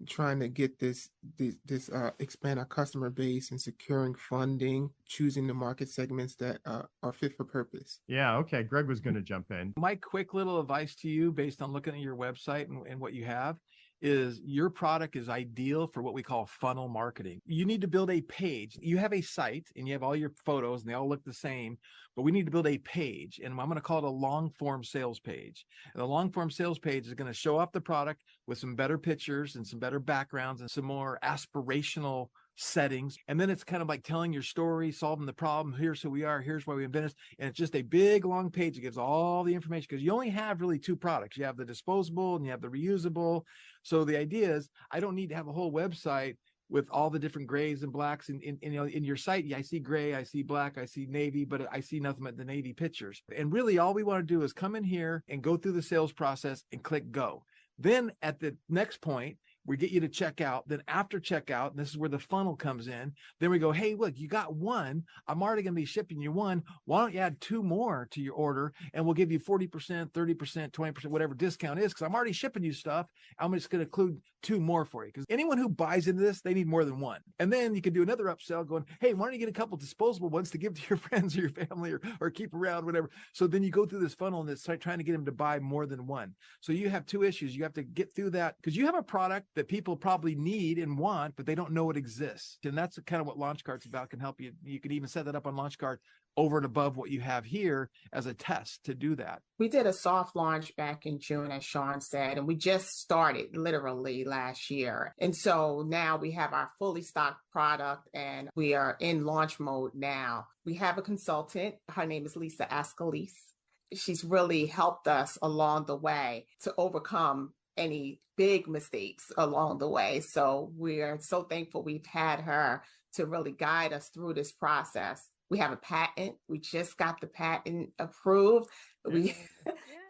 Trying to get this expand our customer base and securing funding, choosing the market segments that are fit for purpose. Yeah, okay. Greg was going to jump in. My quick little advice to you, based on looking at your website and what you have, is your product is ideal for what we call funnel marketing. You need to build a page. You have a site and you have all your photos and they all look the same, but we need to build a page, and I'm going to call it a long form sales page. And the long form sales page is going to show up the product with some better pictures and some better backgrounds and some more aspirational settings. And then it's kind of like telling your story, solving the problem. Here's who we are. Here's why we invented. And it's just a big, long page that gives all the information, because you only have really two products. You have the disposable and you have the reusable. So the idea is I don't need to have a whole website with all the different grays and blacks. In your site, I see gray, I see black, I see navy, but I see nothing but the navy pictures. And really all we want to do is come in here and go through the sales process and click go. Then at the next point, we get you to check out. Then after checkout, and this is where the funnel comes in, then we go, hey, look, you got one. I'm already going to be shipping you one. Why don't you add two more to your order, and we'll give you 40%, 30%, 20%, whatever discount is, because I'm already shipping you stuff. I'm just going to include two more for you, because anyone who buys into this, they need more than one. And then you can do another upsell going, hey, why don't you get a couple disposable ones to give to your friends or your family or keep around, whatever. So then you go through this funnel and it's trying to get them to buy more than one. So you have two issues. You have to get through that, because you have a product that people probably need and want, but they don't know it exists. And that's kind of what LaunchCart's about, can help you. You could even set that up on LaunchCart over and above what you have here as a test to do that. We did a soft launch back in June, as Sean said, and we just started literally last year. And so now we have our fully stocked product and we are in launch mode now. We have a consultant. Her name is Lisa Ascalise. She's really helped us along the way to overcome any big mistakes along the way. So we're so thankful we've had her to really guide us through this process. We have a patent. We just got the patent approved. We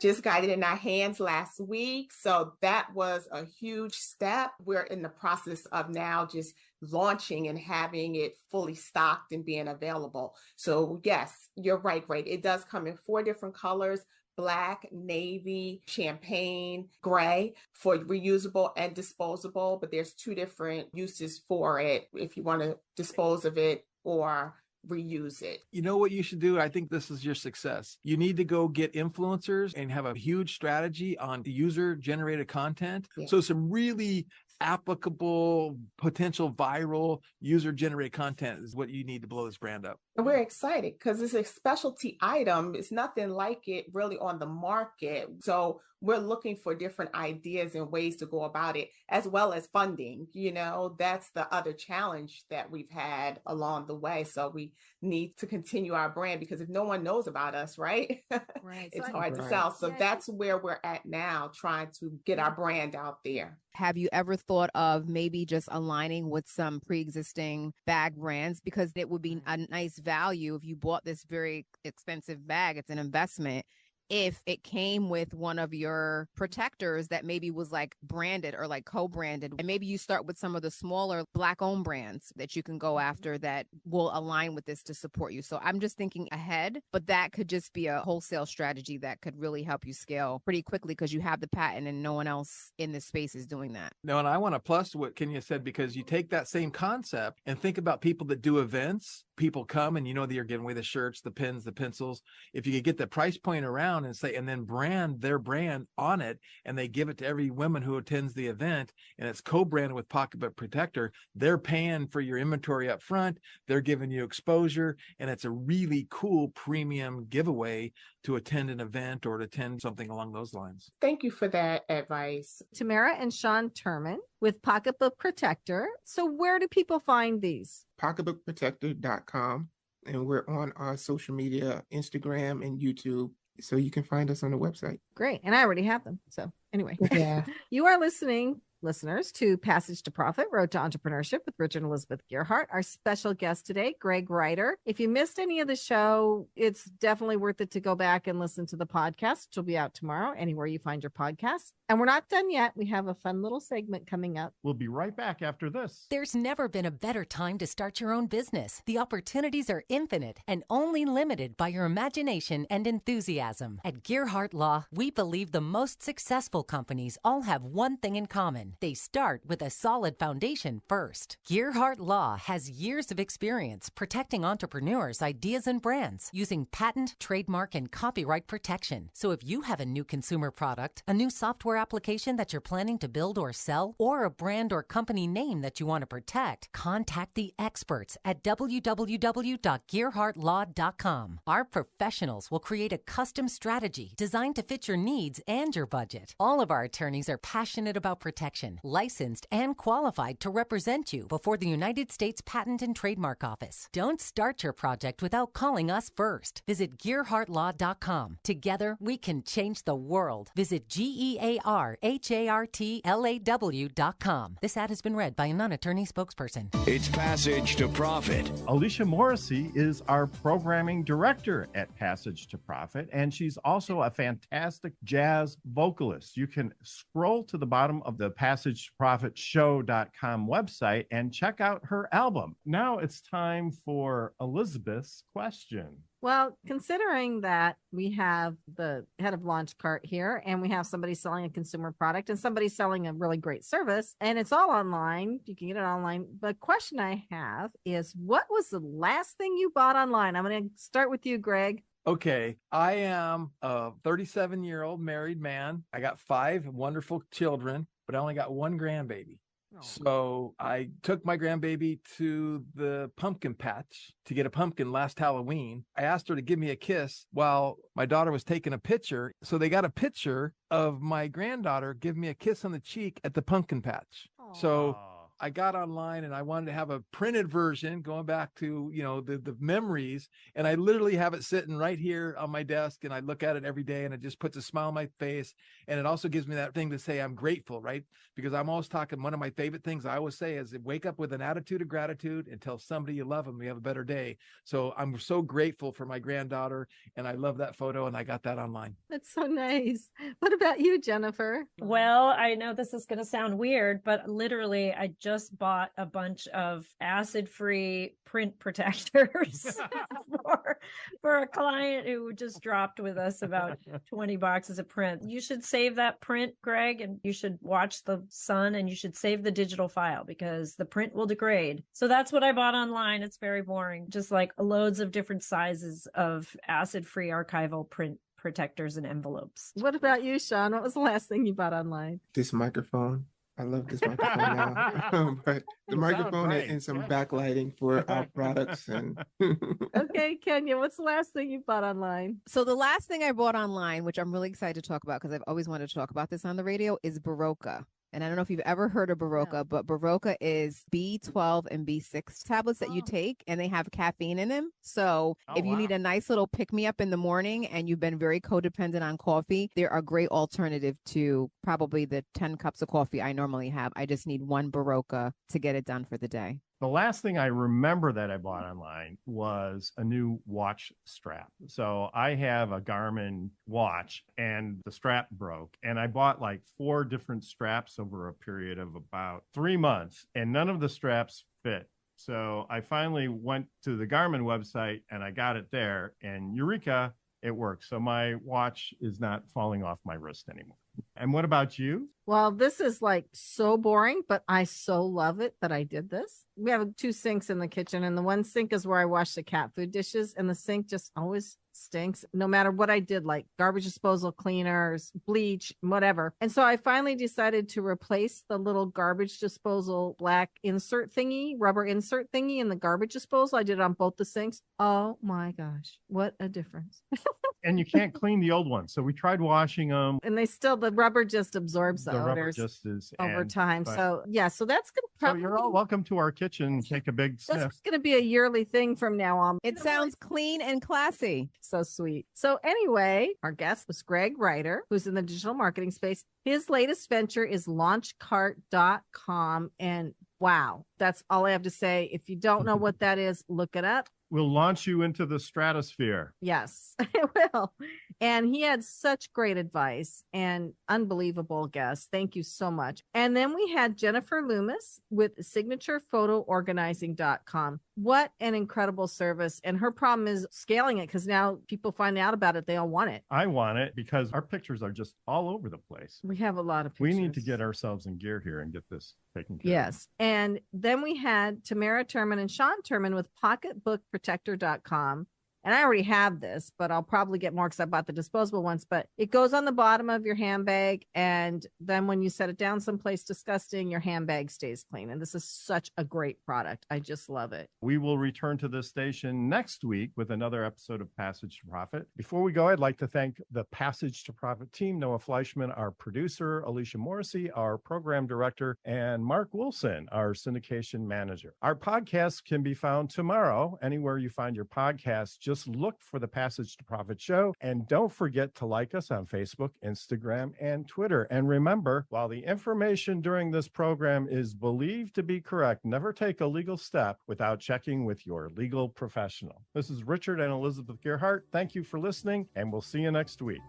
just got it in our hands last week. So that was a huge step. We're in the process of now just launching and having it fully stocked and being available. So yes, you're right, Greg. It does come in 4 different colors: black, navy, champagne, gray, for reusable and disposable. But there's 2 different uses for it. If you want to dispose of it or reuse it. You know what you should do? I think this is your success. You need to go get influencers and have a huge strategy on user generated content. Yeah. So some really applicable, potential viral user generated content is what you need to blow this brand up. And we're excited because it's a specialty item. It's nothing like it really on the market. So we're looking for different ideas and ways to go about it, as well as funding. You know, that's the other challenge that we've had along the way. So we need to continue our brand, because if no one knows about us, right? Right. It's So hard to Right. sell. So Yeah, I that's where we're at now, trying to get our brand out there. Have you ever thought of maybe just aligning with some pre-existing bag brands? Because it would be a nice value if you bought this very expensive bag. It's an investment. If it came with one of your protectors that maybe was like branded or like co-branded, and maybe you start with some of the smaller Black-owned brands that you can go after that will align with this to support you. So I'm just thinking ahead, but that could just be a wholesale strategy that could really help you scale pretty quickly because you have the patent and no one else in this space is doing that. No, and I want to plus what Kenya said, because you take that same concept and think about people that do events. People come and they're giving away the shirts, the pins, the pencils. If you could get the price point around and say, and then brand their brand on it, and they give it to every woman who attends the event, and it's co-branded with Pocketbook Protector, they're paying for your inventory up front. They're giving you exposure, and it's a really cool premium giveaway to attend an event or to attend something along those lines. Thank you for that advice. Tamara and Sean Turman with Pocketbook Protector. So where do people find these? PocketBookProtector.com. And we're on our social media, Instagram and YouTube. So you can find us on the website. Great. And I already have them. So anyway, Yeah. you are listening, listeners, to Passage to Profit, Road to Entrepreneurship with Richard and Elizabeth Gearhart. Our special guest today, Greg Ryder. If you missed any of the show, it's definitely worth it to go back and listen to the podcast, which will be out tomorrow, anywhere you find your podcast. And we're not done yet. We have a fun little segment coming up. We'll be right back after this. There's never been a better time to start your own business. The opportunities are infinite and only limited by your imagination and enthusiasm. At Gearhart Law, we believe the most successful companies all have one thing in common. They start with a solid foundation first. Gearhart Law has years of experience protecting entrepreneurs' ideas and brands using patent, trademark, and copyright protection. So if you have a new consumer product, a new software application that you're planning to build or sell, or a brand or company name that you want to protect, contact the experts at www.gearhartlaw.com. Our professionals will create a custom strategy designed to fit your needs and your budget. All of our attorneys are passionate about protection, licensed and qualified to represent you before the United States Patent and Trademark Office. Don't start your project without calling us first. Visit gearhartlaw.com. Together, we can change the world. Visit GearHartlaw.com. This ad has been read by a non-attorney spokesperson. It's Passage to Profit. Alicia Morrissey is our programming director at Passage to Profit, and she's also a fantastic jazz vocalist. You can scroll to the bottom of the Passage to Profit Show.com website and check out her album. Now it's time for Elizabeth's question. Well, considering that we have the head of Launch Cart here, and we have somebody selling a consumer product and somebody selling a really great service, and it's all online, you can get it online. The question I have is, what was the last thing you bought online? I'm going to start with you, Greg. Okay, I am a 37-year-old married man. I got 5 wonderful children, but I only got 1 grandbaby. So I took my grandbaby to the pumpkin patch to get a pumpkin last Halloween. I asked her to give me a kiss while my daughter was taking a picture. So they got a picture of my granddaughter giving me a kiss on the cheek at the pumpkin patch. So I got online and I wanted to have a printed version going back to, the memories. And I literally have it sitting right here on my desk, and I look at it every day, and it just puts a smile on my face. And it also gives me that thing to say I'm grateful, right? Because I'm always talking, one of my favorite things I always say is wake up with an attitude of gratitude and tell somebody you love them, you have a better day. So I'm so grateful for my granddaughter, and I love that photo, and I got that online. That's so nice. What about you, Jennifer? Well, I know this is going to sound weird, but literally I just just bought a bunch of acid-free print protectors for a client who just dropped with us about 20 boxes of print. You should save that print, Greg, and you should watch the sun, and you should save the digital file because the print will degrade. So that's what I bought online. It's very boring, just like loads of different sizes of acid-free archival print protectors and envelopes. What about you, Sean? What was the last thing you bought online? This microphone. I love this microphone now. But the microphone and some backlighting for our products. And Okay, Kenya, what's the last thing you bought online? So the last thing I bought online, which I'm really excited to talk about because I've always wanted to talk about this on the radio, is Barocca. And I don't know if you've ever heard of Barocca, but Barocca is B12 and B6 tablets that you take, and they have caffeine in them. So if you need a nice little pick-me-up in the morning and you've been very codependent on coffee, they're a great alternative to probably the 10 cups of coffee I normally have. I just need one Barocca to get it done for the day. The last thing I remember that I bought online was a new watch strap. So I have a Garmin watch and the strap broke, and I bought like 4 different straps over a period of about 3 months, and none of the straps fit. So I finally went to the Garmin website and I got it there, and eureka, it works. So my watch is not falling off my wrist anymore. And what about you? Well, this is like so boring, but I so love it that I did this. We have 2 sinks in the kitchen, and the one sink is where I wash the cat food dishes, and the sink just always stinks no matter what I did, like garbage disposal cleaners, bleach, whatever. And so I finally decided to replace the little garbage disposal black insert thingy, rubber insert thingy in the garbage disposal. I did it on both the sinks. Oh my gosh, what a difference. And you can't clean the old ones. So we tried washing them. And the rubber just absorbs the odors over time. So yeah, so that's going to probably... So you're all welcome to our kitchen. Take a big sniff. That's going to be a yearly thing from now on. It sounds clean and classy. So sweet. So anyway, our guest was Greg Ryder, who's in the digital marketing space. His latest venture is launchcart.com. And wow, that's all I have to say. If you don't know what that is, look it up. We'll launch you into the stratosphere. Yes, it will. And he had such great advice and unbelievable guests. Thank you so much. And then we had Jennifer Loomis with signaturePhotoOrganizing.com. What an incredible service. And her problem is scaling it because now people find out about it. They all want it. I want it because our pictures are just all over the place. We have a lot of pictures. We need to get ourselves in gear here and get this taken care of. Yes. And then we had Tamara Turman and Sean Turman with PocketBookProtector.com. And I already have this, but I'll probably get more because I bought the disposable ones. But it goes on the bottom of your handbag. And then when you set it down someplace disgusting, your handbag stays clean. And this is such a great product. I just love it. We will return to this station next week with another episode of Passage to Profit. Before we go, I'd like to thank the Passage to Profit team, Noah Fleischman, our producer, Alicia Morrissey, our program director, and Mark Wilson, our syndication manager. Our podcast can be found tomorrow anywhere you find your podcast. Just look for the Passage to Profit show, and don't forget to like us on Facebook, Instagram, and Twitter. And remember, while the information during this program is believed to be correct, never take a legal step without checking with your legal professional. This is Richard and Elizabeth Gearhart. Thank you for listening, and we'll see you next week.